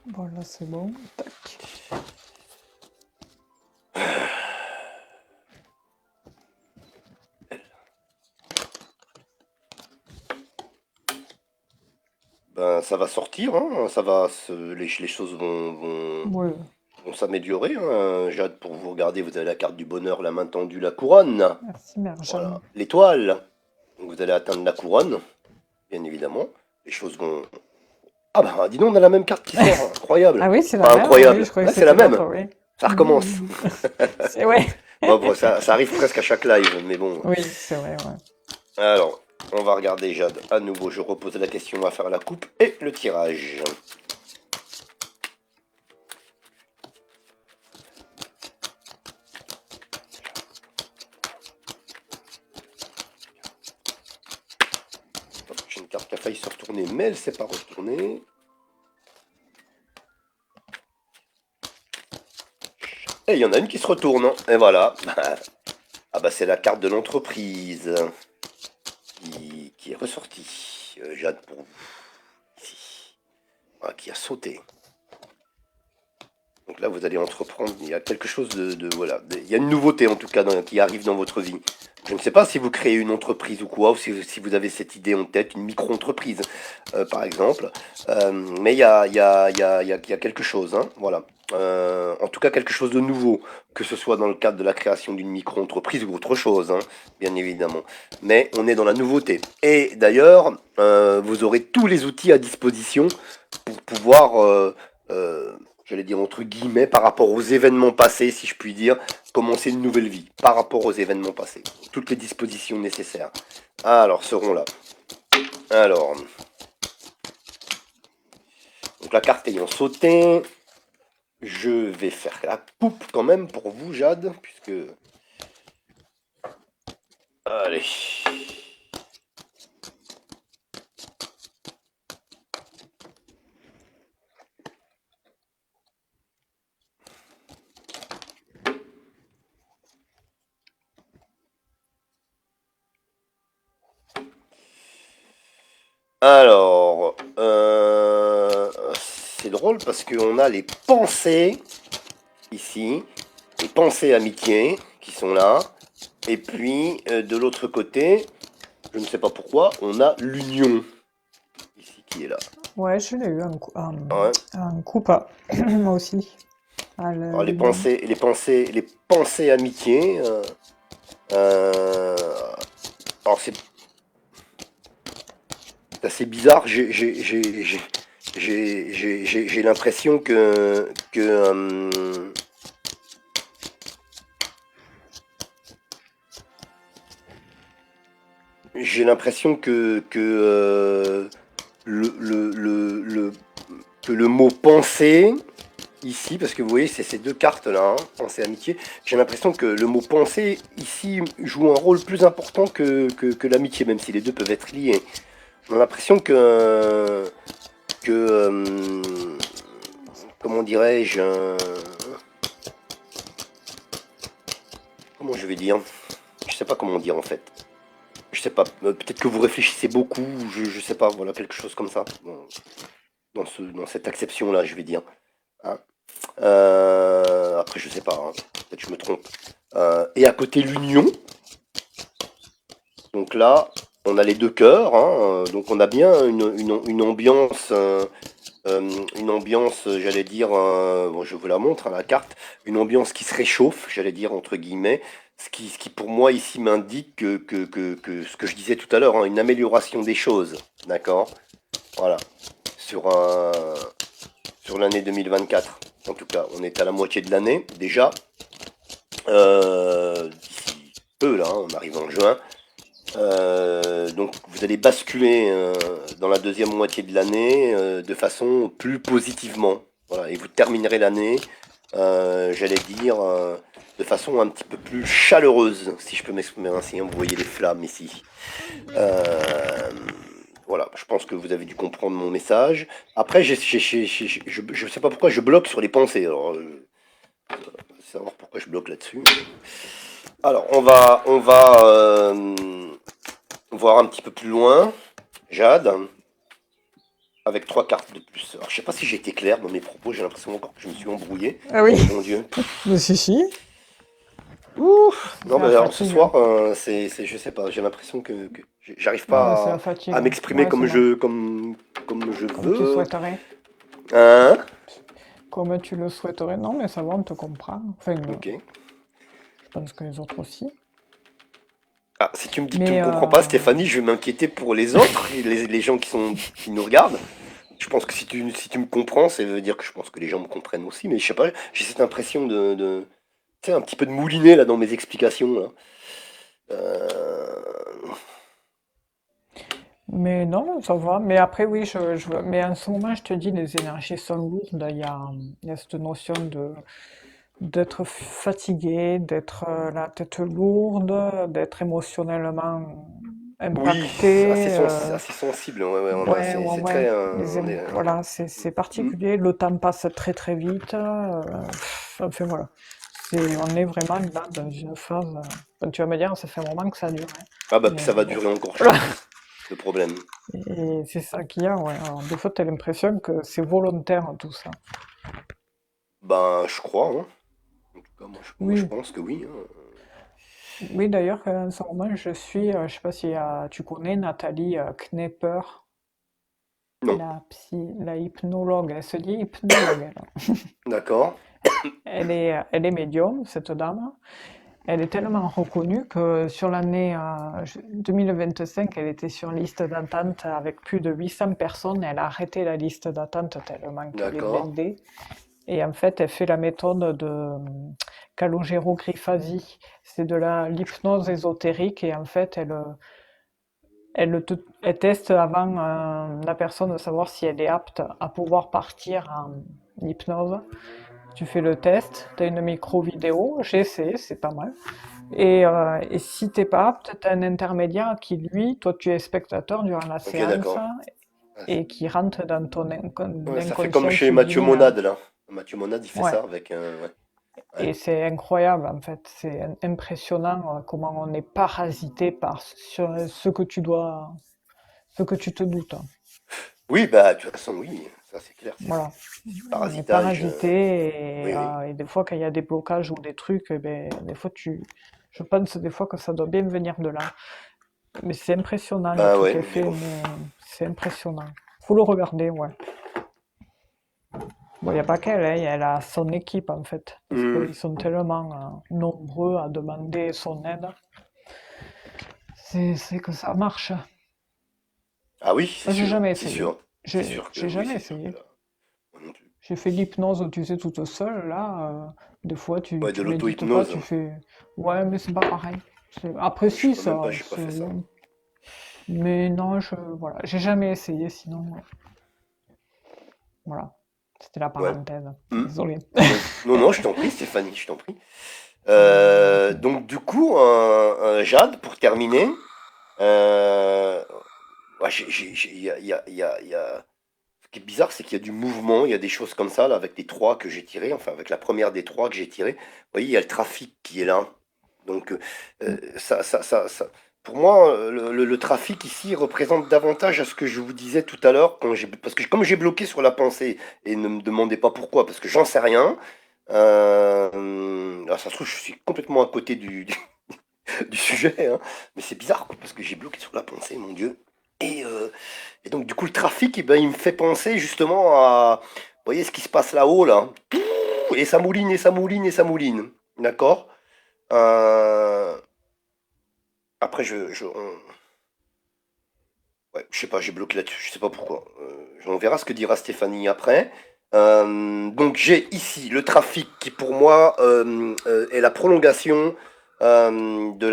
Voilà, c'est bon. Tac. ben, ça va sortir, hein. Les choses Oui, vont s'améliorer, hein. Jade, pour vous regarder, vous avez la carte du bonheur, la main tendue, la couronne. merci, Mère Jeanne. Voilà. L'étoile. Donc vous allez atteindre la couronne, bien évidemment. Les choses vont... Ah bah, dis donc, on a la même carte qui sort, Ah incroyable. oui, c'est la Enfin, même, oui, incroyable. je croyais Ouais, que c'est la c'était même. l'autre, oui. Ça recommence. C'est ouais. Bon, ça arrive presque à chaque live, mais bon. Oui, c'est vrai, ouais. Alors, on va regarder Jade. À nouveau, je repose la question, on va faire la coupe et le tirage. J'ai une carte qui a failli se retourner, mais elle s'est pas retournée. Et il y en a une qui se retourne. Et voilà. Ah bah c'est la carte de l'entreprise qui est ressortie. Jade pour vous. Ici. Voilà, qui a sauté. Donc là, vous allez entreprendre. Il y a quelque chose voilà. Il y a une nouveauté en tout cas qui arrive dans votre vie. Je ne sais pas si vous créez une entreprise ou quoi, ou si vous avez cette idée en tête, une micro-entreprise, par exemple. Mais il y a quelque chose, hein, voilà. En tout cas, quelque chose de nouveau, que ce soit dans le cadre de la création d'une micro-entreprise ou autre chose, hein, bien évidemment. Mais on est dans la nouveauté. Et d'ailleurs, vous aurez tous les outils à disposition pour pouvoir, j'allais dire entre guillemets, par rapport aux événements passés, si je puis dire, commencer une nouvelle vie, par rapport aux événements passés. Toutes les dispositions nécessaires. Alors, seront là. Alors, donc la carte ayant sauté, je vais faire la coupe quand même pour vous, Jade, puisque... Allez. Alors, c'est drôle parce qu'on a les pensées ici, les pensées amitié qui sont là, et puis de l'autre côté, je ne sais pas pourquoi, on a l'union ici qui est là. Ouais, je l'ai eu Ouais. un coup pas. Moi aussi. Ah, Alors, l'union. les pensées amitié. Euh, alors c'est assez bizarre. J'ai l'impression que j'ai l'impression que le mot penser ici, parce que vous voyez, c'est ces deux cartes-là, hein, pensée, amitié, j'ai l'impression que le mot penser ici joue un rôle plus important que l'amitié, même si les deux peuvent être liés. J'ai l'impression que comment dirais-je, comment je vais dire, je sais pas comment dire en fait. Je sais pas, peut-être que vous réfléchissez beaucoup, je sais pas, voilà, quelque chose comme ça, dans cette acception-là, je vais dire. Hein. Après, je sais pas, hein, peut-être que je me trompe. Et à côté, l'union. Donc là, on a les deux cœurs, hein, donc on a bien une ambiance, j'allais dire, bon, je vous la montre, hein, la carte, une ambiance qui se réchauffe, j'allais dire, entre guillemets, ce qui pour moi ici m'indique que ce que je disais tout à l'heure, hein, une amélioration des choses, d'accord? Voilà, sur sur l'année 2024. En tout cas, on est à la moitié de l'année déjà. D'ici peu, là, hein, on arrive en juin. Donc vous allez basculer dans la deuxième moitié de l'année de façon plus positivement. Voilà, et vous terminerez l'année, j'allais dire, de façon un petit peu plus chaleureuse, si je peux m'exprimer ainsi. Vous voyez les flammes ici. Euh, voilà, je pense que vous avez dû comprendre mon message. Après, je ne sais pas pourquoi je bloque sur les pensées. Alors, savoir pourquoi je bloque là-dessus. Alors, on va voir un petit peu plus loin. Jade, avec trois cartes de plus. Alors, je sais pas si j'ai été clair dans mes propos, j'ai l'impression encore que je me suis embrouillé. Ah oui, Mon Dieu. mais si, si. Ouf. Non, C'est mais la alors ce fatigue. soir, je sais pas, j'ai l'impression que j'arrive Non, mais c'est pas la fatigue. à m'exprimer Ouais, c'est bon. comme je Comme tu veux. souhaiterais. Hein? Comme tu le souhaiterais. Non, mais ça va, on te comprend. Enfin, Ok. je pense que les autres aussi. Ah, si tu me dis que tu me Mais comprends pas, Stéphanie, je vais m'inquiéter pour les autres, et les gens qui nous regardent. Je pense que si tu me comprends, ça veut dire que je pense que les gens me comprennent aussi, mais je sais pas, j'ai cette impression tu sais, un petit peu de moulinet là dans mes explications là. Euh, mais non, ça va. Mais après, oui, mais en ce moment, je te dis, les énergies sont lourdes. Il y a cette notion d'être fatigué, d'être la tête lourde, d'être émotionnellement oui, impacté. assez sensible, ouais, ouais, Ouais, ouais, c'est ouais. très, Voilà, c'est hmm. particulier. Le temps passe très très vite. Enfin voilà. On est vraiment là dans une phase. Enfin, tu vas me dire, ça fait un moment que ça dure, hein. Ah bah Mais ça va bon. durer encore, je Voilà. pense, le problème. Et c'est ça qu'il y a, ouais. Alors, des fois, tu as l'impression que c'est volontaire tout ça. Ben, je crois, hein. En tout cas, moi je Oui, pense que oui, hein. oui d'ailleurs, en ce moment, je sais pas si tu connais Nathalie Knepper, Non, la hypnologue. Elle se dit hypnologue, elle. d'accord. Elle est médium, cette dame. Elle est tellement reconnue que sur l'année 2025, elle était sur liste d'attente avec plus de 800 personnes. Elle a arrêté la liste d'attente tellement qu'elle est D'accord. blindée. Et en fait, elle fait la méthode de Calogero-Griffasi. C'est de l'hypnose ésotérique. Et en fait, elle teste avant la personne de savoir si elle est apte à pouvoir partir en hypnose. Tu fais le test, tu as une micro-vidéo, j'ai essayé, c'est pas mal. Et si t'es pas apte, tu as un intermédiaire qui, lui, toi tu es spectateur durant la Ok, séance d'accord. Ah, et qui rentre dans ton ouais, ça fait comme inconscient chez Mathieu subliminal. Monade, là. Mathieu Monade, il fait Ouais. ça avec un... Ouais, ouais. Et c'est incroyable en fait, c'est impressionnant comment on est parasité par ce que tu te doutes. Oui, bah, de toute façon, oui, ça c'est clair, Voilà. c'est du On est parasitage. parasité Oui, oui. et des fois quand il y a des blocages ou des trucs, eh ben, des fois je pense des fois que ça doit bien venir de là. Mais c'est impressionnant le Bah truc ouais, qu'elle mais fait, bon. mais c'est impressionnant. Faut le regarder, ouais. Bon, il n'y a pas qu'elle, hein, elle a son équipe en fait, parce Hmm. qu'ils sont tellement nombreux à demander son aide. C'est que ça marche. Ah oui, Moi, j'ai jamais essayé. c'est sûr que J'ai oui, jamais c'est sûr que essayé. là, moi non plus. J'ai fait de l'hypnose, tu sais, toute seule, là. Des fois, Ouais, de tu médites pas, l'auto-hypnose. tu fais. Ouais, mais c'est pas pareil. Après, Je si, crois même pas, ça. j'ai pas fait ça. Mais non, voilà. J'ai jamais essayé, sinon. Voilà. C'était la Ouais. parenthèse. Hmm. Désolé. Donc, non, non, je t'en prie, Stéphanie, je t'en prie. Euh, Donc, du coup, Jade, pour terminer, ouais, il y a... Ce qui est bizarre, c'est qu'il y a du mouvement, il y a des choses comme ça, là, avec les trois que j'ai tirés, enfin, avec la première des trois que j'ai tirées. Vous voyez, il y a le trafic qui est là. Donc, pour moi, le trafic ici représente davantage à ce que je vous disais tout à l'heure, parce que comme j'ai bloqué sur la pensée, et ne me demandez pas pourquoi, parce que j'en sais rien, alors ça se trouve, je suis complètement à côté du sujet, hein, mais c'est bizarre, quoi, parce que j'ai bloqué sur la pensée, mon Dieu. Et, euh, et donc, du coup, le trafic, eh ben, il me fait penser justement à, vous voyez ce qui se passe là-haut, là. Et ça mouline, et ça mouline, et ça mouline. D'accord. Euh, Après, ouais, je sais pas, j'ai bloqué là-dessus, je sais pas pourquoi. On verra ce que dira Stéphanie après. Donc j'ai ici le trafic qui pour moi est la prolongation de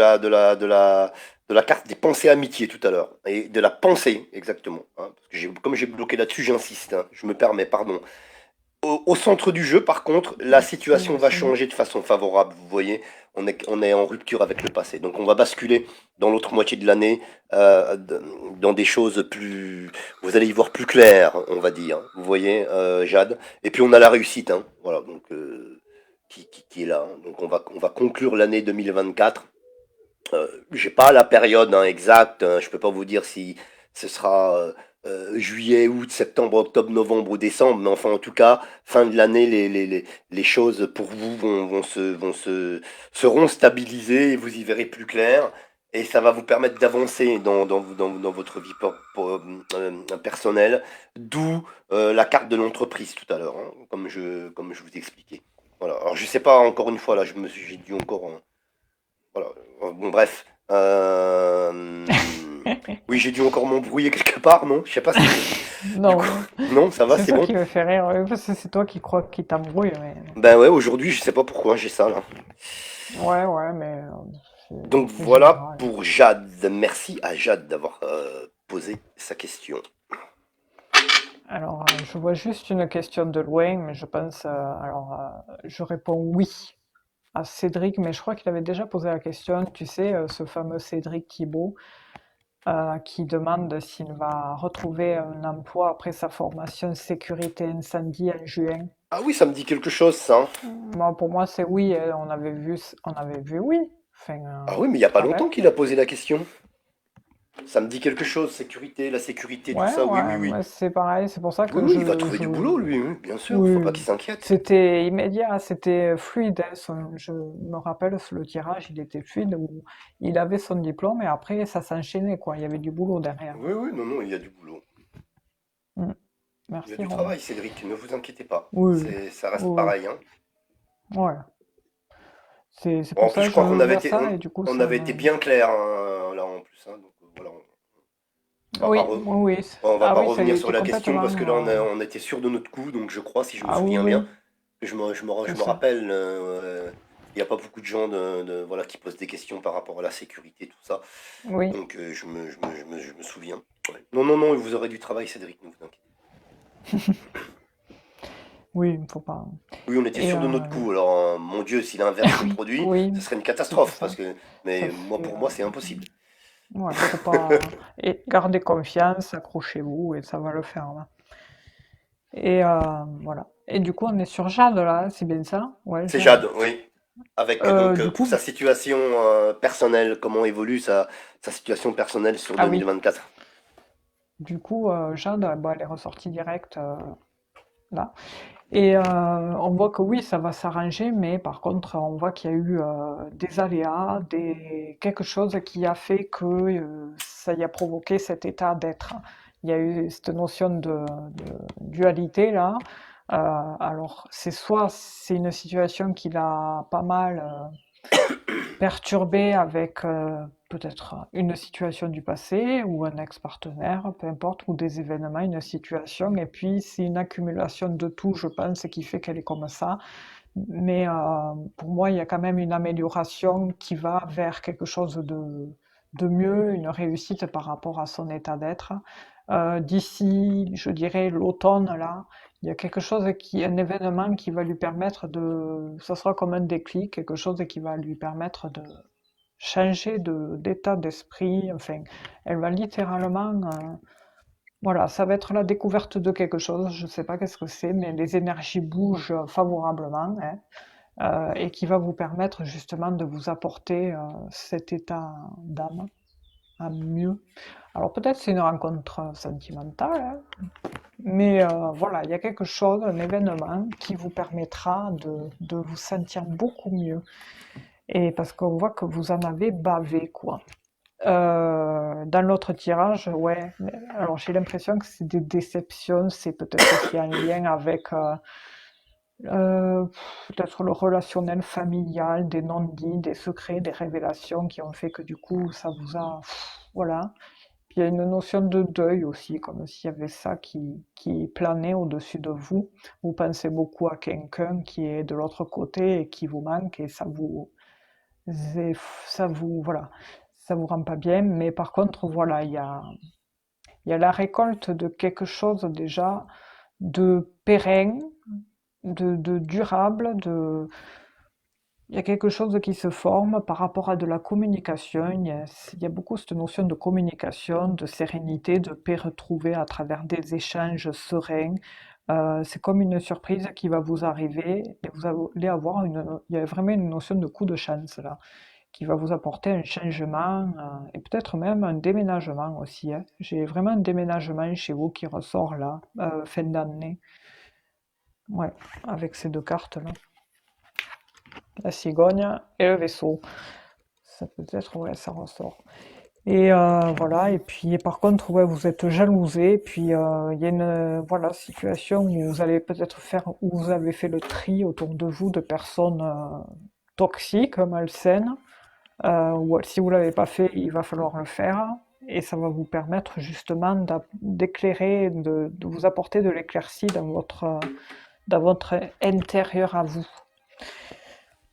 la carte des pensées amitié tout à l'heure. Et de la pensée, exactement, hein. Parce que comme j'ai bloqué là-dessus, j'insiste, hein, je me permets, pardon. Au centre du jeu, par contre, la situation va c'est changer de façon favorable. Vous voyez, on est en rupture avec le passé. Donc on va basculer dans l'autre moitié de l'année, dans des choses plus... Vous allez y voir plus clair, on va dire. Vous voyez, Jade. Et puis on a la réussite, hein. Voilà, donc qui est là, hein. Donc on va conclure l'année 2024. J'ai pas la période hein, exacte, hein, je peux pas vous dire si ce sera juillet, août, septembre, octobre, novembre ou décembre, mais enfin en tout cas, fin de l'année, les choses pour vous seront stabilisées et vous y verrez plus clair. Et ça va vous permettre d'avancer dans votre vie personnelle, d'où la carte de l'entreprise tout à l'heure, hein, comme je vous expliquais. Voilà. Alors je sais pas, encore une fois, là, j'ai dû encore... voilà. Bon, bref. Oui, j'ai dû encore m'embrouiller quelque part, non? Je sais pas si... Du coup, Non, non, ça va, c'est c'est ça bon. qui me fait rire, oui, parce que c'est toi qui crois qu'il t'embrouille, mais... Ben ouais, aujourd'hui, je sais pas pourquoi j'ai ça, là. Ouais, ouais, mais Donc c'est voilà général. pour Jade. Merci à Jade d'avoir posé sa question. Alors, je vois juste une question de loin, mais je pense... je réponds oui à Cédric, mais je crois qu'il avait déjà posé la question, tu sais, ce fameux Cédric Thibault, qui demande s'il va retrouver un emploi après sa formation sécurité incendie en juin. Ah oui, ça me dit quelque chose, ça, hein. Moi, pour moi, c'est oui, hein, on avait vu oui. Enfin, Ah oui, mais il y a pas longtemps pareil. qu'il a posé la question. Ça me dit quelque chose, sécurité, la sécurité, tout Ouais, ça. Oui, oui, ouais, oui. mais c'est pareil, c'est pour ça Oui, que oui, il va trouver du boulot, lui, oui, bien sûr. Faut pas Oui, qu'il s'inquiète. c'était immédiat, c'était fluide, hein, je me rappelle, le tirage, il était fluide, où il avait son diplôme et après, ça s'enchaînait, quoi. Il y avait du boulot derrière. Oui, oui, non, non, il y a du boulot. Mm. Il y a Merci, du Romain. travail, Cédric, ne vous inquiétez pas. Oui, Ça reste oui, pareil, hein. oui. Ouais. C'est Bon, en pour plus, ça je que je crois qu'on avait vois été, ça et du coup, on ça avait me... été bien clair, hein, là, en plus, hein. Donc, voilà, on va pas Oui, re- oui, oui. on va Ah pas oui, ça y revenir sur était la question parce que là, complètement... on était sûr de notre coup. Donc, je crois, si je me Ah souviens oui, bien, oui, je c'est me ça. rappelle, il n'y a pas beaucoup de gens voilà, qui posent des questions par rapport à la sécurité, tout ça. Oui, Donc, je me souviens. Ouais. Non, non, non, vous aurez du travail, Cédric, ne vous inquiétez oui, il ne faut pas... pas. Oui, on était Et sûr de notre coup. Alors, mon Dieu, si l'inverse se oui, produit, oui, ce serait une c'était catastrophe. ça. Ça Mais moi, fait... pour moi, c'est impossible. ouais, faut pas... Et gardez confiance, accrochez-vous et ça va le faire, là. Et voilà. Et du coup, on est sur Jade, là, c'est bien ça? Ouais, C'est Jade. Jade, oui. Avec donc Du pour sa coup, situation personnelle, comment évolue sa situation personnelle sur ah oui, 2024. du coup, Jade, bah, elle est ressortie directe, là. Et on voit que oui, ça va s'arranger, mais par contre, on voit qu'il y a eu des aléas, quelque chose qui a fait que ça y a provoqué cet état d'être. Il y a eu cette notion de dualité là. Alors, c'est soit c'est une situation qui l'a pas mal perturbé avec peut-être une situation du passé ou un ex-partenaire, peu importe, ou des événements, une situation, et puis c'est une accumulation de tout, je pense, qui fait qu'elle est comme ça. Mais pour moi, il y a quand même une amélioration qui va vers quelque chose de mieux, une réussite par rapport à son état d'être. D'ici, je dirais, l'automne, là, il y a quelque chose un événement qui va lui permettre ça sera comme un déclic, quelque chose qui va lui permettre de changer d'état d'esprit. Enfin, elle va littéralement, voilà, ça va être la découverte de quelque chose. Je ne sais pas qu'est-ce que c'est, mais les énergies bougent favorablement, hein, et qui va vous permettre justement de vous apporter cet état d'âme à mieux. Alors peut-être c'est une rencontre sentimentale, hein, mais voilà, il y a quelque chose, un événement qui vous permettra de vous sentir beaucoup mieux. Et parce qu'on voit que vous en avez bavé, quoi. Dans l'autre tirage, ouais. Alors j'ai l'impression que c'est des déceptions, c'est peut-être aussi un lien avec peut-être le relationnel familial, des non-dits, des secrets, des révélations qui ont fait que du coup ça vous a... Voilà. Puis il y a une notion de deuil aussi, comme s'il y avait ça qui planait au-dessus de vous. Vous pensez beaucoup à quelqu'un qui est de l'autre côté et qui vous manque et voilà, ça vous rend pas bien. Mais par contre, voilà, il y a la récolte de quelque chose déjà de pérenne, de durable, il y a quelque chose qui se forme par rapport à de la communication. Il y a beaucoup cette notion de communication, de sérénité, de paix retrouvée à travers des échanges sereins. C'est comme une surprise qui va vous arriver et vous allez avoir il y a vraiment une notion de coup de chance là, qui va vous apporter un changement et peut-être même un déménagement aussi, hein. J'ai vraiment un déménagement chez vous qui ressort là, fin d'année. Ouais, avec ces deux cartes là, la cigogne et le vaisseau. Ça peut être, ouais, ça ressort. Et voilà, et puis par contre, ouais, vous êtes jalousé, puis il y a une voilà, situation où vous allez peut-être où vous avez fait le tri autour de vous de personnes toxiques, malsaines, Ou si vous l'avez pas fait, il va falloir le faire. Et ça va vous permettre justement d'éclairer, de vous apporter de l'éclaircie dans votre intérieur à vous.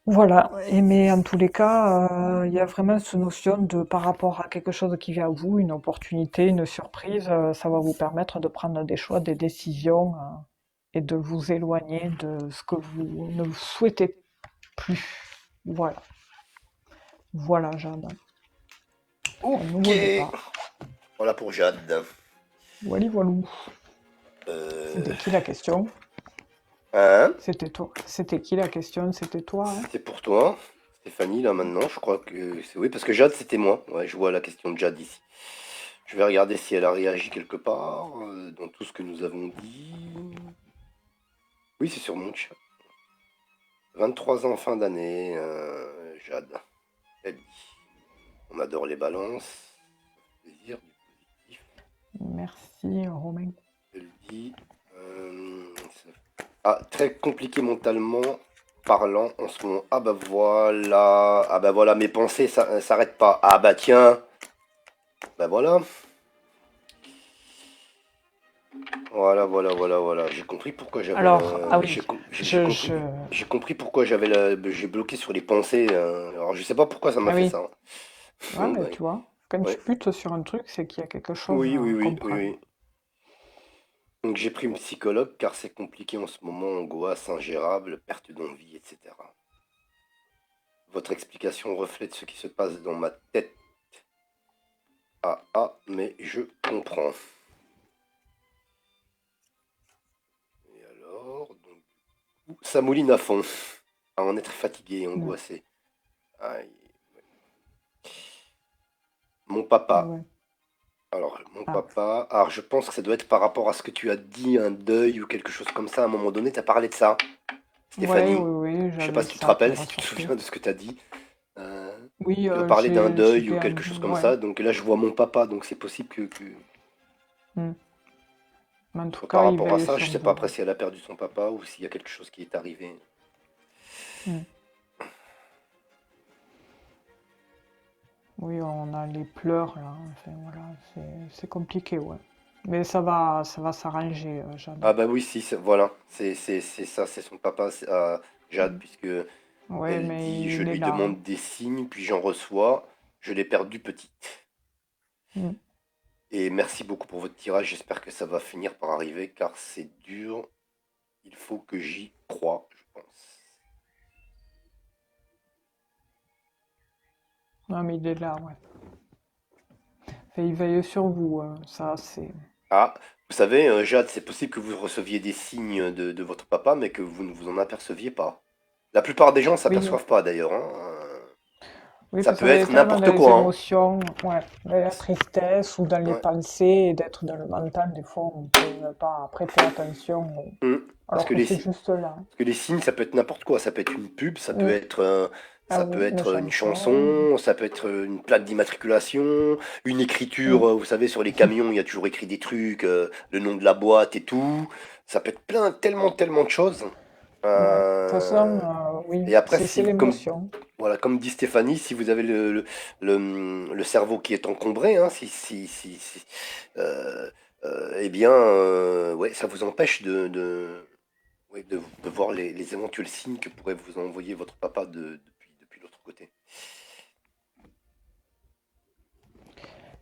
Voilà, et mais en tous les cas, il y a vraiment cette notion de par rapport à quelque chose qui vient à vous, une opportunité, une surprise, ça va vous permettre de prendre des choix, des décisions, et de vous éloigner de ce que vous ne souhaitez plus. Voilà, voilà, Jeanne, un Ok. nouveau départ. Voilà pour Jade. Voilà, voilou. Euh, C'était qui la question? hein? C'était toi. C'était qui la question? C'était toi, hein? C'était pour toi, Stéphanie, là maintenant, je crois que c'est oui, parce que Jade, c'était moi. Ouais, je vois la question de Jade ici. Je vais regarder si elle a réagi quelque part dans tout ce que nous avons dit. Oui, c'est sur mon chat. 23 ans, fin d'année, Jade. Elle dit. On adore les balances. Ça fait plaisir, du positif. Merci, Romain. Elle dit. Ah, très compliqué mentalement parlant en ce moment. Ah bah voilà. Ah bah voilà, mes pensées ça s'arrêtent pas. Ah bah tiens. Bah voilà. Voilà, voilà, voilà, voilà. J'ai compris pourquoi j'avais Alors, ah le. oui, J'ai je, compris. je, J'ai compris pourquoi j'avais la. J'ai bloqué sur les pensées. Alors je sais pas pourquoi ça m'a ah fait oui. ça. Ouais, Bon mais bah tu vois, quand tu ouais. butes sur un truc, c'est qu'il y a quelque chose Oui, oui, à oui, oui, comprendre. oui. Donc j'ai pris une psychologue car c'est compliqué en ce moment, angoisse ingérable, perte d'envie, etc. Votre explication reflète ce qui se passe dans ma tête. Ah ah, mais je comprends. Et alors, donc, ça mouline à fond. À en être fatigué et Mm. angoissé. Aïe. Mon Ah papa. ouais. Alors, mon Ah. papa. Alors, je pense que ça doit être par rapport à ce que tu as dit, un deuil ou quelque chose comme ça. À un moment donné, tu as parlé de ça, Ouais, Stéphanie. oui, oui, Je sais pas j'avais si tu te ça qui rappelles, si tu te ressortait. souviens de ce que tu as dit. Euh, Oui, tu as parlé d'un deuil ou c'était un... quelque chose comme Ouais. ça. Donc là, je vois mon papa. Donc c'est possible que Mm. Mais en ce tout soit par cas, il rapport à veille ça. Je sur sais pas vous. après si elle a perdu son papa ou s'il y a quelque chose qui est arrivé. Mm. Oui, on a les pleurs, là. Enfin, voilà, c'est compliqué, ouais. Mais ça va s'arranger, Jeanne. Ah bah oui, si, voilà, c'est ça, c'est son papa, Jade, Mm. puisque Ouais, elle mais dit, je il est lui là, hein. demande des signes, puis j'en reçois, je l'ai perdu petite. Mm. Et merci beaucoup pour votre tirage, j'espère que ça va finir par arriver, car c'est dur, il faut que j'y croie, je pense. Non, mais il est là, ouais. Enfin, il veille sur vous, ça, c'est... Ah, vous savez, Jade, c'est possible que vous receviez des signes de votre papa, mais que vous ne vous en aperceviez pas. La plupart des gens Oui, s'aperçoivent pas d'ailleurs, hein. oui, Ça parce peut qu'on est être tellement dans n'importe les quoi, hein. émotions, ouais, dans la tristesse ou dans les Ouais. pensées, et d'être dans le mental, des fois, on peut ne pas prêter attention, Mm. Parce alors que que les, c'est si- juste là. Parce que les signes, ça peut être n'importe quoi. Ça peut être une pub, Mm. Ah ça oui, peut une être une chanson. chanson, ça peut être une plaque d'immatriculation, une écriture. Mm. Vous savez, sur les camions, il y a toujours écrit des trucs, le nom de la boîte et tout. Ça peut être plein, tellement, tellement de choses. Ouais. De toute façon, Euh, oui, et après, c'est l'émotion. voilà, comme dit Stéphanie, si vous avez le cerveau qui est encombré, hein, euh, eh bien, ouais, ça vous empêche ouais, de voir les éventuels signes que pourrait vous envoyer votre papa depuis l'autre côté.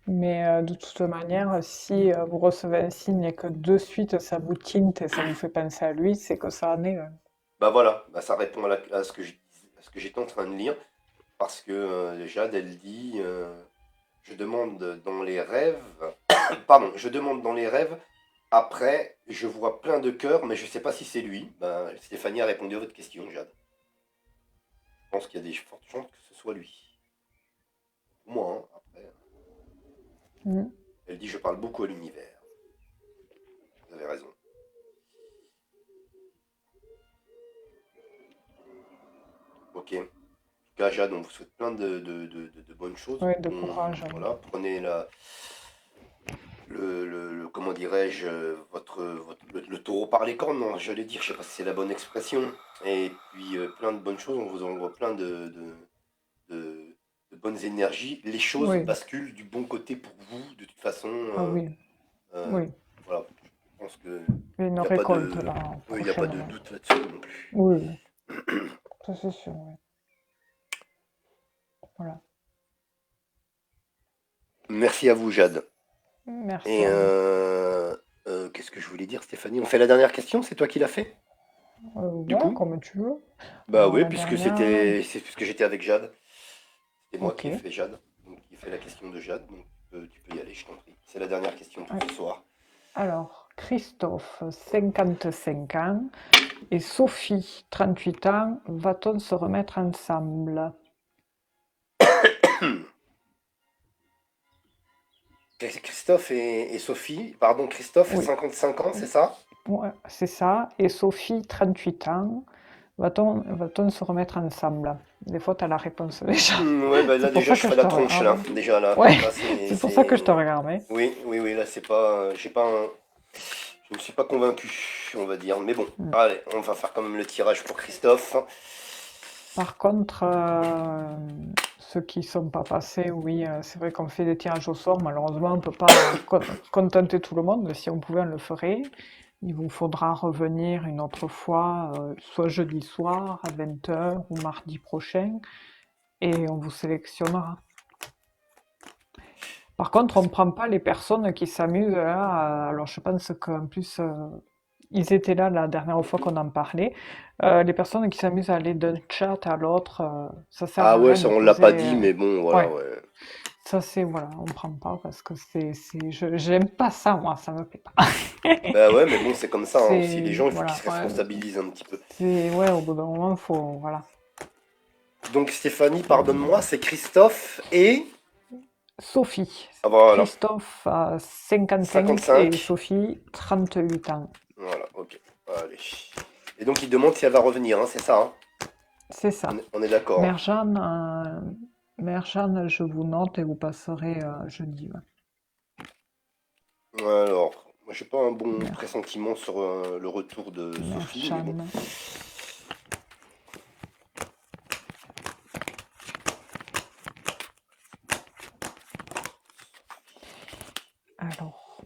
Mais de toute manière, si vous recevez un signe et que de suite ça vous tinte et ça vous fait penser à lui, c'est que ça en est un. Bah voilà, bah ça répond à ce que à ce que j'étais en train de lire, parce que Jade, elle dit, je demande dans les rêves, pardon, je demande dans les rêves, après, je vois plein de cœurs, mais je sais pas si c'est lui. Bah, Stéphanie a répondu à votre question, Jade. Je pense qu'il y a des fortes chances que ce soit lui. Pour moi, hein, après, Mm. elle dit, je parle beaucoup à l'univers. Vous avez raison. Ok. En tout cas, Jade, on vous souhaite plein de bonnes choses. Ouais, de courage. Voilà, prenez comment dirais-je, le taureau par les cornes, non, j'allais dire, je sais pas si c'est la bonne expression. Et puis plein de bonnes choses, on vous envoie plein de bonnes bonnes énergies, les choses Oui. basculent du bon côté pour vous, de toute façon. Ah oui. Euh, Oui. voilà, je pense que Et une il n'y a pas récolte de, là oui, il y a pas de prochainement. doute là-dessus non plus. Oui, oui. Ça c'est sûr, oui. Voilà. Merci à vous, Jade. Merci Et à vous. qu'est-ce que je voulais dire, Stéphanie? On fait la dernière question, c'est toi qui l'as fait, du Ouais, coup? comme tu veux. Bah Alors oui, la dernière, c'est puisque j'étais avec Jade. C'est moi ok. qui ai fait Jade, donc qui ai fait la question de Jade, donc tu peux y aller, je t'en prie. C'est la dernière question pour Ouais. ce soir. Alors, Christophe, 55 ans, et Sophie, 38 ans, va-t-on se remettre ensemble? Christophe et Sophie, pardon, Christophe, Oui, 55 ans, c'est ça? ouais, c'est ça. Et Sophie, 38 ans, va-t-on se remettre ensemble? Des fois, tu as la réponse déjà. Ouais, bah là C'est pour déjà ça je que ferai je la te tronche regarde. là. Déjà là, Ouais, là c'est pour ça que je te regarde, hein. oui, oui, oui, là c'est pas, j'ai pas je ne suis pas convaincu, on va dire. Mais bon, Mm. allez, on va faire quand même le tirage pour Christophe. Par contre, ceux qui sont pas passés, oui, c'est vrai qu'on fait des tirages au sort. Malheureusement, on peut pas contenter tout le monde. Si on pouvait, on le ferait. Il vous faudra revenir une autre fois, soit jeudi soir à 20 h ou mardi prochain, et on vous sélectionnera. Par contre, on ne prend pas les personnes qui s'amusent là. Alors, je pense qu'en plus, ils étaient là la dernière fois qu'on en parlait. Les personnes qui s'amusent à aller d'un chat à l'autre, ça sert Ah à ouais, rien ça de on l'a poser. pas dit, mais bon, voilà, Ouais, ouais. ça c'est voilà, on prend pas parce que j'aime pas ça, moi, ça me plaît pas. Bah ouais, mais bon, c'est comme ça, hein, aussi. Les C'est gens, il faut qu'ils voilà, se ouais, responsabilisent un petit peu. c'est ouais, au bout d'un moment, faut voilà. Donc Stéphanie, pardonne-moi, c'est Christophe et... Sophie, Ah voilà, Christophe a 55 et 55. Sophie 38 ans. Voilà, ok. Allez. Et donc il demande si elle va revenir, hein, c'est ça, hein? C'est ça. On est d'accord. Merjane, Merjane, je vous note et vous passerez jeudi. Ouais. Alors, moi j'ai pas un bon Mer, pressentiment sur le retour de Sophie, mais bon. Merjane. Alors,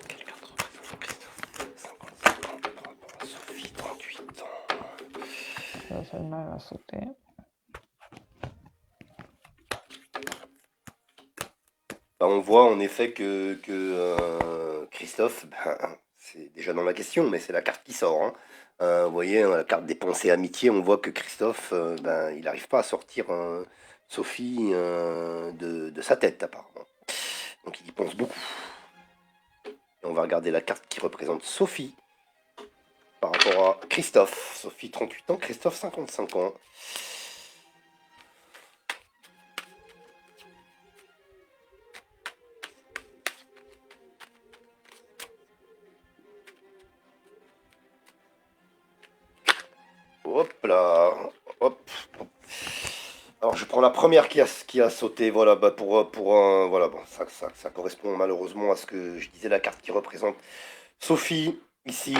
Quelle carte représente Christophe? 55 ans par rapport à Sophie, 38 ans. ça m'a sauté. Bah, on voit en effet que Christophe, ben, c'est déjà dans la question, mais c'est la carte qui sort, hein. Vous voyez, hein, la carte des pensées amitié, on voit que Christophe, ben, il n'arrive pas à sortir Sophie de sa tête, apparemment. Donc il y pense beaucoup. Et on va regarder la carte qui représente Sophie par rapport à Christophe. Sophie, 38 ans, Christophe, 55 ans. Hop là, hop. Alors je prends la première qui a sauté, voilà, bah voilà, bon, ça correspond malheureusement à ce que je disais, la carte qui représente Sophie, ici,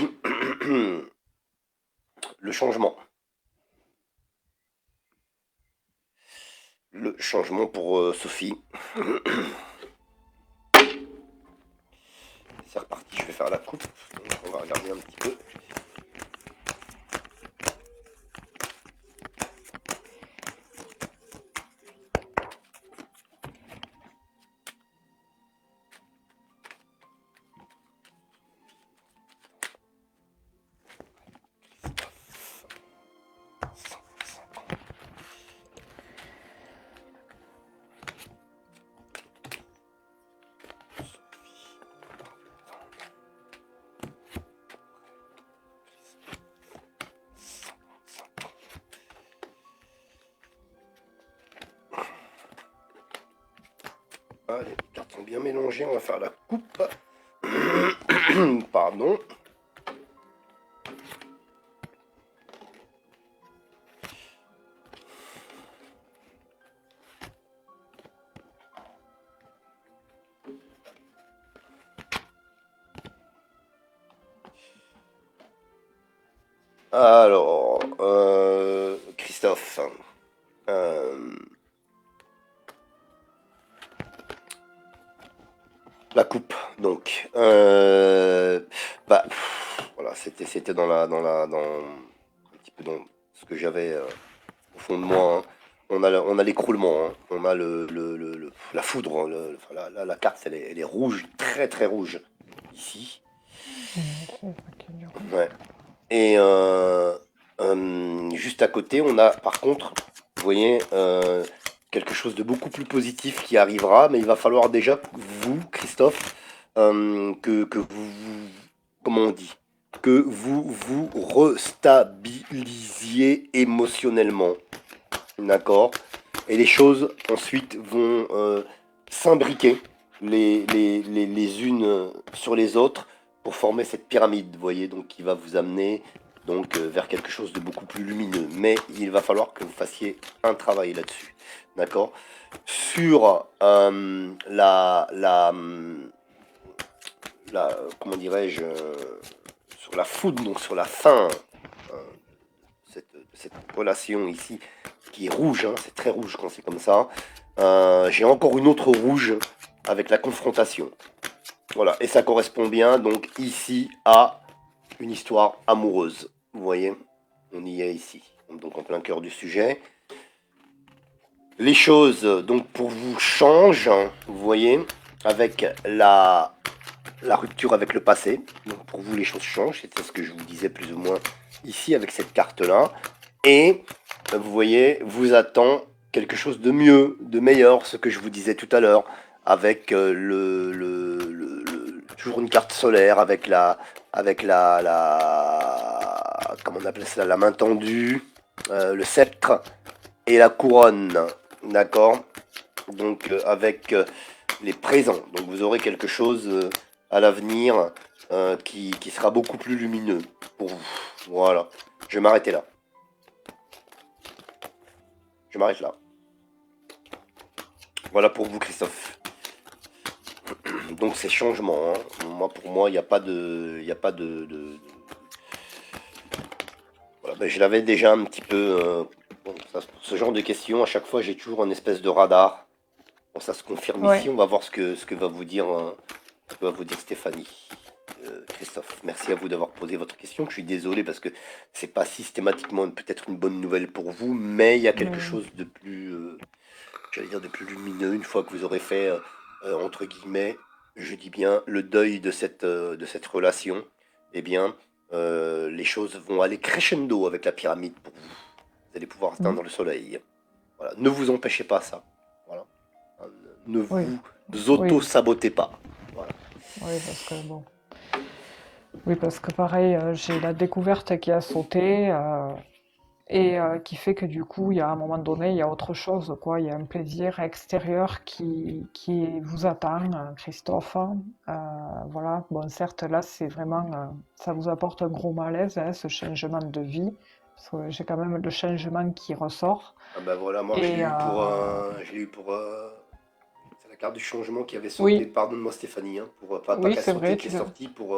le changement. Le changement pour Sophie. C'est reparti, je vais faire la coupe, donc on va regarder un petit peu. Allez, les cartes sont bien mélangées, on va faire la coupe. Pardon. Alors, Christophe. La coupe, donc. Voilà, c'était un petit peu dans ce que j'avais au fond de moi, hein. On a l'écroulement, hein. On a la foudre, hein. Enfin, la carte, elle est rouge, très très rouge, ici. C'est ça qui est dur. Ouais. Et juste à côté, on a par contre, vous voyez, quelque chose de beaucoup plus positif qui arrivera, mais il va falloir déjà que vous, Christophe, que comment on dit, que vous vous restabilisiez émotionnellement, d'accord? Et les choses ensuite vont s'imbriquer les unes sur les autres pour former cette pyramide, vous voyez, donc qui va vous amener donc vers quelque chose de beaucoup plus lumineux. Mais il va falloir que vous fassiez un travail là-dessus, d'accord? Sur comment dirais-je, sur la foudre, donc sur la fin euh, de cette relation ici, qui est rouge, hein, c'est très rouge quand c'est comme ça. J'ai encore une autre rouge avec la confrontation. Voilà, et ça correspond bien donc ici à une histoire amoureuse. Vous voyez, on y est ici, donc en plein cœur du sujet. Les choses donc pour vous changent, hein, vous voyez, avec la rupture avec le passé. Donc pour vous les choses changent, c'est ce que je vous disais plus ou moins ici avec cette carte-là. Et vous voyez, vous attend quelque chose de mieux, de meilleur, ce que je vous disais tout à l'heure, avec toujours une carte solaire, comment on appelle ça, la main tendue, le sceptre et la couronne, d'accord. Donc avec les présents, donc vous aurez quelque chose à l'avenir qui sera beaucoup plus lumineux pour vous. Voilà, je vais m'arrêter là. Je m'arrête là. Voilà pour vous, Christophe. Donc ces changements, hein. Moi, pour moi, il n'y a pas de, il y a pas voilà, ben, je l'avais déjà un petit peu. Bon, ce genre de questions, à chaque fois, j'ai toujours une espèce de radar. Bon, ça se confirme ici. Ouais. On va voir ce que va vous dire, ce que va vous dire Stéphanie. Christophe, merci à vous d'avoir posé votre question. Je suis désolé parce que c'est pas systématiquement peut-être une bonne nouvelle pour vous, mais il y a quelque Mais chose de plus, j'allais dire de plus lumineux une fois que vous aurez fait, entre guillemets, je dis bien, le deuil de cette relation. Eh bien, les choses vont aller crescendo avec la pyramide pour vous. Vous allez pouvoir mm, atteindre le soleil. Voilà. Ne vous empêchez pas ça. Voilà. Ne oui, vous oui, auto-sabotez pas. Voilà. oui, parce que bon. Oui, parce que pareil, j'ai la découverte qui a sauté et qui fait que du coup, il y a un moment donné, il y a autre chose, quoi. Il y a un plaisir extérieur qui vous attend, Christophe. Voilà. Bon, certes, là, c'est vraiment, ça vous apporte un gros malaise, hein, ce changement de vie, parce que j'ai quand même le changement qui ressort. Ah bah voilà, moi Et je l'ai eu pour, c'est la carte du changement qui avait sauté. oui, Pardonne-moi Stéphanie, hein, pour pas oui, qu'elle c'est sauté, vrai, qui est tu le. sortie pour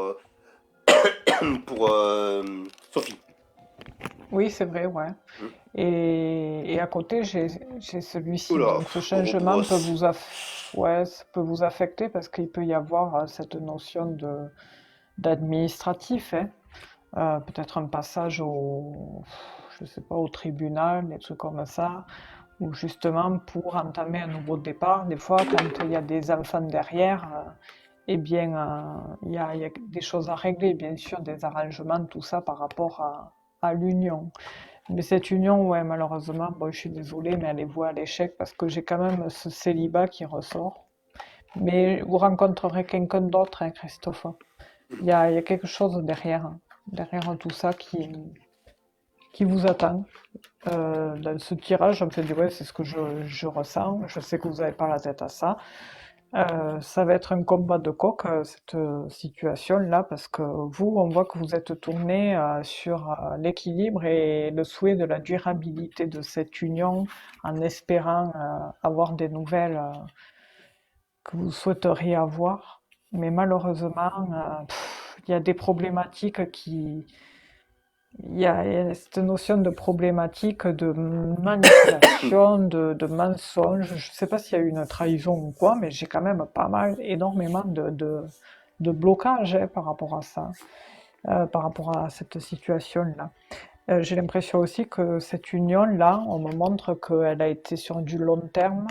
Sophie. Oui, c'est vrai, ouais. Hmm. Et à côté, j'ai celui-ci. Oula, Donc ce changement peut Ouroboros. ouais, ça peut vous affecter parce qu'il peut y avoir cette notion d'administratif, hein. Peut-être un passage je sais pas, au tribunal, des trucs comme ça, ou justement pour entamer un nouveau départ. Des fois, quand il y a des enfants derrière, eh bien, il y a des choses à régler, bien sûr, des arrangements, tout ça par rapport à l'union. Mais cette union, ouais, malheureusement, bon, je suis désolée, mais elle est vouée à l'échec parce que j'ai quand même ce célibat qui ressort. Mais vous rencontrerez quelqu'un d'autre, hein, Christophe. Il y a quelque chose derrière, hein, derrière tout ça qui vous attend. Dans ce tirage, on me dit, ouais, c'est ce que je ressens. Je sais que vous n'avez pas la tête à ça. Ça va être un combat de coq, cette situation-là, parce que vous, on voit que vous êtes tourné sur l'équilibre et le souhait de la durabilité de cette union, en espérant avoir des nouvelles que vous souhaiteriez avoir. Mais malheureusement, il y a des problématiques il y a cette notion de problématique de manipulation, de mensonge. Je sais pas s'il y a eu une trahison ou quoi, mais j'ai quand même pas mal, énormément de blocage hein, par rapport à ça, par rapport à cette situation-là. J'ai l'impression aussi que cette union-là, on me montre qu'elle a été sur du long terme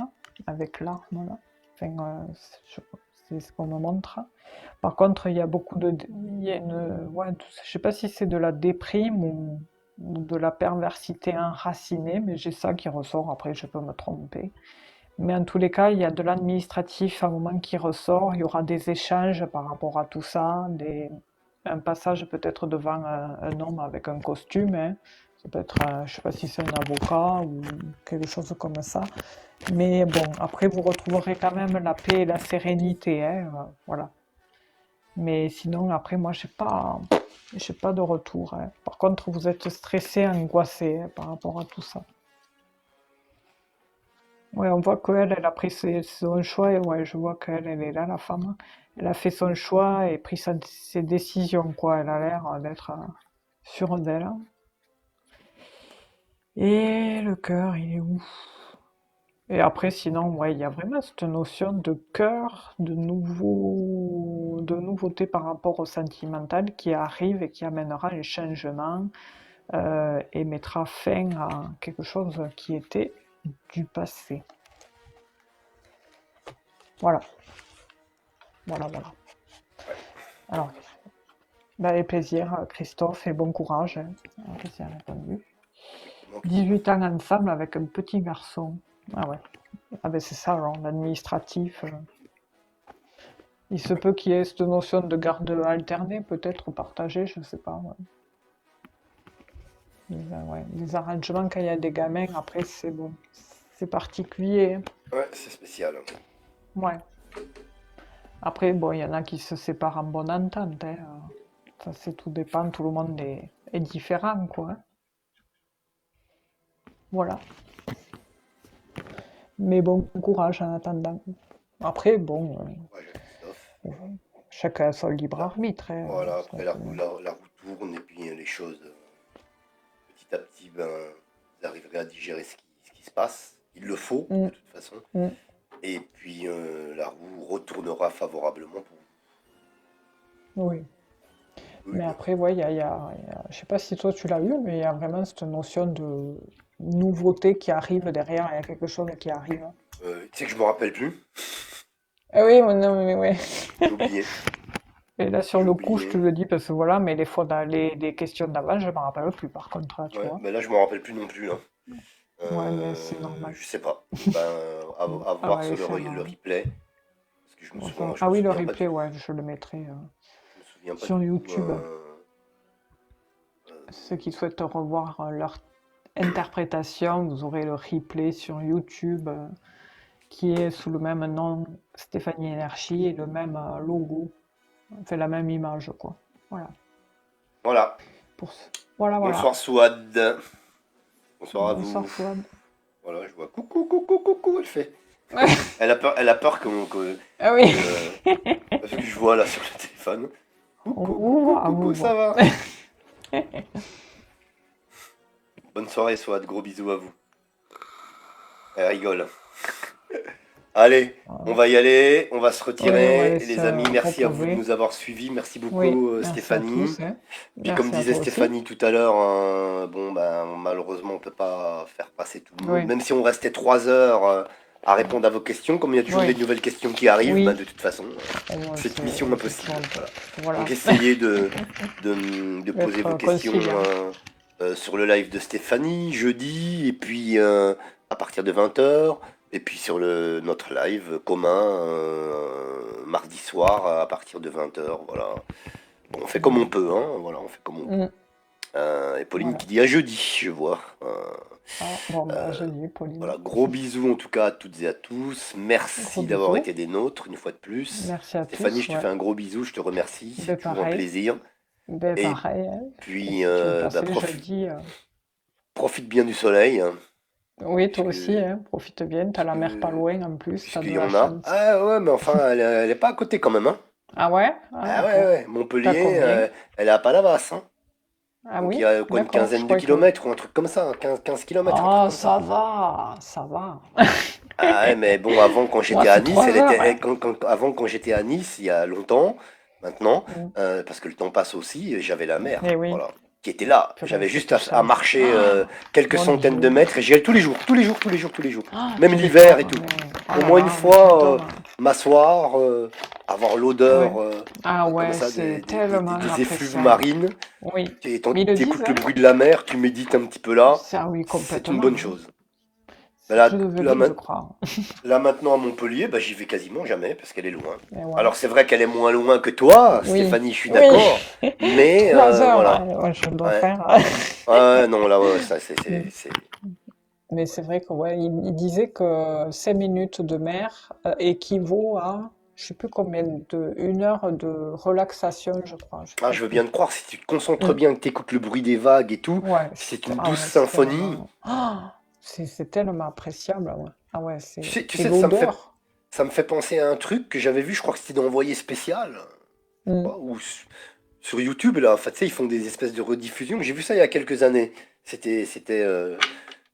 avec l'arme, là. Enfin, c'est ce qu'on me montre. Par contre, il y a beaucoup de, il y a une, ouais, je sais pas si c'est de la déprime ou de la perversité enracinée, mais j'ai ça qui ressort. Après, je peux me tromper. Mais en tous les cas, il y a de l'administratif à un moment qui ressort. Il y aura des échanges par rapport à tout ça, un passage peut-être devant un homme avec un costume, hein. Ça peut être, je sais pas si c'est un avocat ou quelque chose comme ça. Mais bon, après, vous retrouverez quand même la paix et la sérénité, hein, voilà. Mais sinon, après, moi, j'ai pas de retour, hein. Par contre, vous êtes stressé, angoissé, hein, par rapport à tout ça. Ouais, on voit qu'elle, elle a pris son choix, et ouais, je vois qu'elle, elle est là, la femme. Elle a fait son choix et pris ses décisions, quoi. Elle a l'air d'être sûre d'elle. Et le cœur, il est où? Et après, sinon, ouais, il y a vraiment cette notion de cœur, de nouveauté par rapport au sentimental qui arrive et qui amènera un changement et mettra fin à quelque chose qui était du passé. Voilà, voilà, voilà. Ouais. Alors, bah, avec plaisir, Christophe, et bon courage, hein. Qu'est-ce qu'il a répondu? Exactement, Christophe. 18 ans ensemble avec un petit garçon. Ah ouais. Ah ben c'est ça, alors, l'administratif. Il se peut qu'il y ait cette notion de garde alternée, peut-être, ou partagée, je sais pas. Ouais. Ouais, les arrangements quand il y a des gamins, après, c'est bon. C'est particulier, hein. Ouais, c'est spécial. Ouais. Après, bon, il y en a qui se séparent en bonne entente, hein. Ça, c'est tout dépend, tout le monde est différent, quoi, hein. Voilà. Mais bon courage en attendant. Après, bon, Courage à Christophe. chacun a son libre Là, arbitre, hein. voilà, C'est vrai après que- la roue tourne et puis les choses, petit à petit, ben, vous arriverez à digérer ce qui se passe. Il le faut, de Mm, toute façon. mm. Et puis la roue retournera favorablement pour Oui. vous. Oui, Mais bien après, sûr. ouais, je sais pas si toi tu l'as eu, mais il y a vraiment cette notion de nouveauté qui arrive derrière, il y a quelque chose qui arrive. Tu sais que je me rappelle plus. Ah oui, non, mais ouais. J'ai oublié. Et là, sur J'ai le coup, je te oublié. le dis parce que voilà, mais les fois, les questions d'avant, je me rappelle plus, par contre, là, tu Ouais, vois. mais là, je me rappelle plus non plus, là. Ouais, mais c'est normal. Je sais pas. Ben, à On va voir aller sur faire. le replay. Parce que je Ah me oui, le souviens pas du replay, tout. ouais, je le mettrai Je me souviens pas du sur tout. YouTube. Euh, Ceux qui souhaitent revoir leur interprétation, vous aurez le replay sur YouTube qui est sous le même nom Stéphanie Energy et le même logo, enfin la même image, quoi. Voilà. voilà. Pour ce- Voilà, voilà. Bonsoir Souad. Bonsoir à Bonsoir, vous. Fouad. Voilà, je vois coucou, coucou, coucou, elle fait. Elle a peur Ah oui. que je vois là sur le téléphone. On Coucou, vous coucou, voit, on coucou, vous ça voit. va? Bonne soirée, Souad, gros bisous à vous. Elle rigole. Allez, on Voilà. va y aller, on va se Oui, on va retirer. laisser Les amis, merci à vous de reposer. nous avoir suivis. Merci Oui, beaucoup, merci à Stéphanie. tous, hein. Puis comme Merci à disait toi aussi. Stéphanie tout à l'heure, hein, bon ben malheureusement on peut pas faire passer tout le monde. Oui. Même si on restait 3 heures à répondre à vos questions, comme il y a toujours Oui. des nouvelles questions qui arrivent, ben, Oui. de toute façon, Au moins, cette mission c'est toujours impossible. le cas. Voilà. Voilà. Donc essayez de poser vos Être questions conciliant. sur le live de Stéphanie jeudi, et puis à partir de 20 h, et puis sur notre live commun mardi soir à partir de 20 h. Voilà. Bon, on fait comme on Voilà. peut, hein. Voilà, on fait comme on peut. Mm. Et Pauline Voilà. qui dit à jeudi, je vois. Ah, bon, bah, je dis, Pauline. Voilà, gros bisous en tout cas à toutes et à tous. Gros Merci d'avoir bisous. été des nôtres une fois de plus. Merci à Stéphanie, tous, je te ouais. fais un gros bisou, je te remercie, c'est Ben toujours un pareil. plaisir. Ben Et pareil, hein. Et puis, si tu veux bah, passer jeudi, profite bien du soleil, hein, oui, toi puisque, aussi, hein. Profite bien. T'as la puisque, mer pas loin en plus, t'as puisqu'il de y la en a. chance. Ah ouais, mais enfin, elle est pas à côté quand même, hein. Ah ouais? Ah Ah ouais, d'accord. ouais, T'as Montpellier, combien? elle est à Palavas, hein. Ah Donc il y oui? a quoi, une D'accord, je quinzaine de croyais que... kilomètres ou un truc comme ça, 15 kilomètres, un truc Ah, comme ça. ça va, ça va. Ah ouais, mais bon, avant quand Moi, j'étais à c'est Nice, 3 heures, hein. avant quand j'étais à Nice, il y a longtemps, maintenant, Mm. parce que le temps passe aussi, j'avais la mer, Eh oui, voilà, qui était là. purée, J'avais c'est juste plus à simple. marcher Ah, quelques mon centaines de Dieu. mètres et j'y allais tous les jours, tous les jours, tous les jours, tous les jours. Ah, Même tu l'hiver et m'étonnes, tout. mais... Oh Au là moins une là, mais tu fois, m'étonnes. m'asseoir, avoir l'odeur Ouais. Ah comme ouais, ça c'est tellement des effluves appréciable. marines. Oui. Et Mais ils le tu disent, écoutes le hein? bruit de la mer, tu médites un petit peu là, Ça, oui, c'est une complètement, bonne hein. chose. Mais C'est plus de vérité, je crois. là maintenant à Montpellier, bah, j'y vais quasiment jamais parce qu'elle est loin. Mais ouais. Alors c'est vrai qu'elle est moins loin que toi, Oui, Stéphanie, je suis oui. d'accord, mais 3 heures, voilà. hein, ouais, je dois Ouais. faire. Ouais, non, là, ouais, ça, Mm. c'est... Mais c'est vrai que ouais, il disait que 5 minutes de mer équivaut à, je sais plus combien, de 1 heure de relaxation, je crois, je sais Ah, pas je veux bien plus. te croire, si tu te concentres Mm. bien, que tu écoutes le bruit des vagues et tout, Ouais, c'est une ah douce ouais, c'est symphonie. tellement, ah, c'est tellement appréciable, ouais. Ah ouais, Tu et sais, l'odeur. ça me fait penser à un truc que j'avais vu, je crois que c'était dans Envoyé spécial, je Mm. crois, sur YouTube, là, enfin, tu sais, ils font des espèces de rediffusions. J'ai vu ça il y a quelques années. C'était,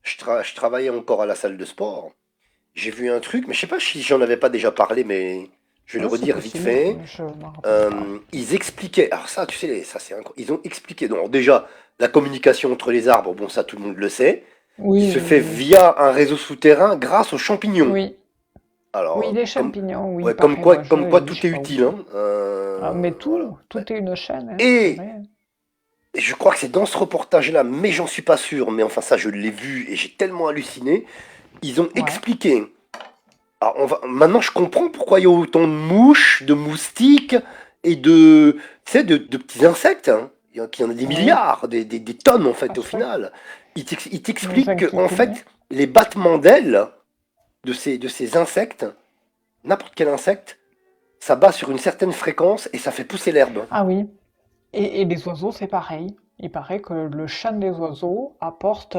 je travaillais encore à la salle de sport. J'ai vu un truc, mais je sais pas si j'en avais pas déjà parlé, mais je vais le Ouais, c'est redire vite possible, fait. mais je m'en rappelle pas. Ils expliquaient, alors ça, tu sais, ça c'est ils ont expliqué, donc déjà, la communication entre les arbres, bon, ça tout le monde le sait, qui Oui, se oui, fait oui. via un réseau souterrain grâce aux champignons. Oui, Alors, oui, les champignons, oui, ouais, pareil, ouais, comme j'avais quoi vu, je tout sais est pas où utile, ça. hein. Ah, mais Voilà. Ouais. tout est une chaîne, hein, Et purée. je crois que c'est dans ce reportage-là, mais j'en suis pas sûr, mais enfin ça, je l'ai vu et j'ai tellement halluciné. Ils ont Ouais, expliqué. Alors, maintenant, je comprends pourquoi il y a autant de mouches, de moustiques et tu sais, de petits insectes, hein. Il y en a des oui, milliards, des tonnes en fait au parfait. final. Ils Nos t'expliquent que en inquiétudes. fait, les battements d'ailes de ces insectes, n'importe quel insecte, ça bat sur une certaine fréquence et ça fait pousser l'herbe. Ah oui, et les oiseaux, c'est pareil. Il paraît que le chant des oiseaux apporte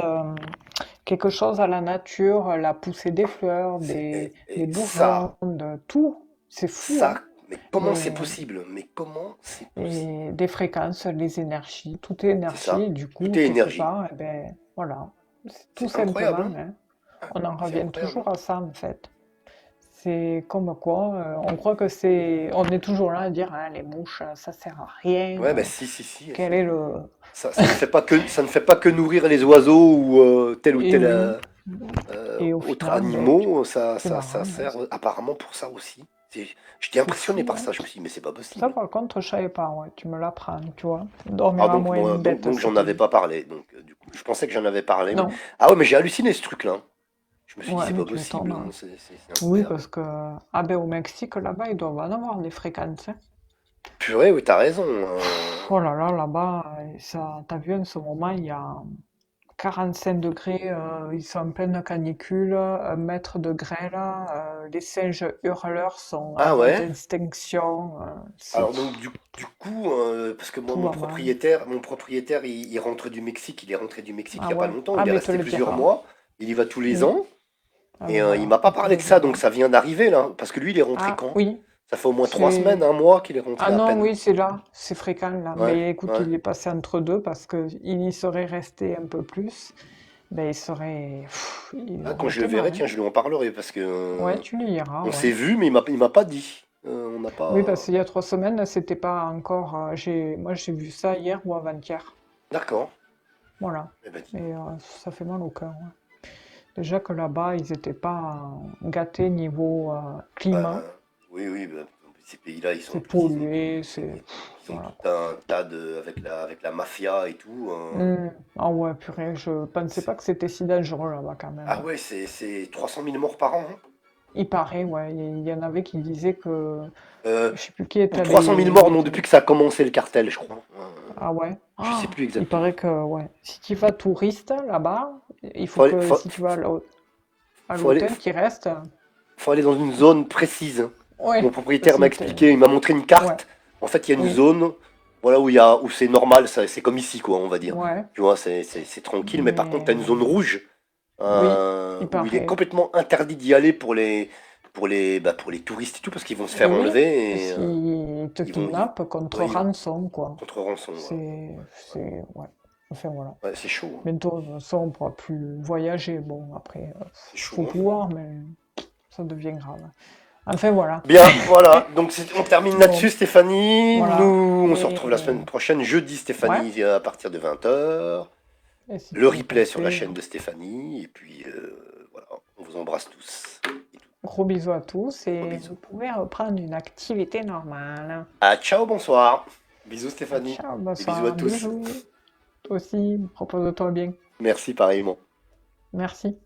quelque chose à la nature, la poussée des fleurs, des Et bourgeons, de tout. C'est fou, hein. mais comment c'est Les, possible? Mais comment c'est possible? et des fréquences, les énergies, tout est C'est énergie, ça. et du Tout coup, est quelque énergie. part, eh ben, voilà, c'est tout C'est incroyable, simplement, hein? hein, on en C'est revient incroyable, hein? toujours à ça, en fait. C'est comme quoi, on croit que c'est... On est toujours là à dire, ah, les mouches, ça sert à rien. Ouais, bah si, si, si. Quel est le... Ça ne fait pas ça ne fait pas que nourrir les oiseaux ou tel ou Et tel oui, et au autre final, ben, animaux. c'est Ça marrant, hein. sert apparemment pour ça aussi. J'étais C'est impressionné fou, par hein. ça. Je me suis dit, mais c'est pas Ça, possible. par contre, je savais pas, ouais, tu me l'apprends, tu vois. On Ah, dormira moins bête donc j'en cette avais nuit. pas parlé. Donc, du coup, je pensais que j'en avais parlé. Mais... Non, Ah ouais, mais j'ai halluciné ce truc-là. Je me suis dit, ouais, c'est mais pas tu possible, m'étonnes, hein, hein. c'est Oui, incroyable. parce que, ah ben, au Mexique, là-bas, ils doivent en avoir des fréquences, hein. Purée, oui, t'as raison. Oh là là, là-bas, ça, t'as vu en ce moment, il y a 45 degrés, ils sont en pleine canicule, 1 mètre de grêle, les singes hurleurs sont en Ah voie ouais? d'extinction, Alors donc du coup, parce que moi tout va mal. mon propriétaire, il rentre du Mexique, il est rentré du Mexique il Ah y a pas ouais, longtemps, ah il est mais il te resté le plusieurs dira. mois, il y va tous les Mm. ans, Ah et ben il voilà, m'a pas il te parlé le de ça, dira. donc ça vient d'arriver là, parce que lui il est rentré Ah quand? oui, Ça fait au moins 3 semaines, c'est... un mois qu'il est Ah rentré à non, peine. oui, c'est là, c'est fréquent là. Ouais, Mais écoute, ouais. il est passé entre deux parce que il y serait resté un peu plus. Ben il serait... il Ah, quand aurait je le été verrai, mal, hein. tiens, je lui en parlerai, parce que Ouais, tu lui iras, on ouais. s'est vu, mais il m'a pas dit. On n'a Oui, parce pas... qu'il y a 3 semaines, c'était pas encore. Moi, j'ai vu ça hier ou avant-hier. D'accord. Voilà. Eh ben dis donc. Et ça fait mal au cœur, ouais. Déjà que là-bas, ils n'étaient pas gâtés niveau climat. Euh, oui, oui, bah, ces pays-là, ils sont en C'est plus, pollué, c'est. ils ont Voilà, tout quoi. un tas de, avec la mafia et tout. Ah ouais, purée, je pensais pas que c'était si dangereux là-bas quand même, Ah hein. ouais, c'est 300 000 morts par an, hein. Il paraît, ouais. Il y en avait qui disaient que. Euh, Je sais plus qui est ou 300 000 morts, allé. non, depuis que ça a commencé le cartel, je crois. Ah ouais. Je sais Ah, plus il exactement. paraît que, ouais. Si tu vas touriste là-bas, il faut Faut aller, que si tu vas à faut aller, l'hôtel qui reste. faut aller dans une zone précise. Mon Ouais, propriétaire parce m'a que expliqué, il m'a montré une ouais, carte. En fait, il y a une oui, zone, voilà, où c'est normal, c'est comme ici, quoi, on va dire. ouais, Tu vois, c'est tranquille, mais par contre, tu as une zone mais rouge, oui, il où il est paraît. complètement interdit d'y aller pour les touristes et tout, parce qu'ils vont se faire Et oui, enlever et s'ils te ils kidnappent contre ouais, rançon, quoi. contre rançon, voilà. C'est, Ouais. ouais. Enfin voilà. Ouais, c'est chaud, hein. Bientôt, de toute façon, on pourra plus voyager. Bon, après, C'est faut chaud, hein. pouvoir, mais ça devient grave. Enfin voilà. Bien, voilà. Donc on termine là-dessus, Bon, Stéphanie. voilà. Nous, on se retrouve la Et semaine prochaine, jeudi, ouais. Stéphanie, à partir de 20h. Et si Le tu veux replay sur la passer, chaîne de Stéphanie. Et puis, voilà, on vous embrasse tous. Et tout. gros bisous à tous Gros et vous bisous. pouvez reprendre une activité normale. Ah, ciao, bonsoir. Bisous, Ah, Stéphanie. ciao, Et bisous à bonsoir, tous. bisous. Toi aussi, repose-toi bien. Merci pareillement. Merci.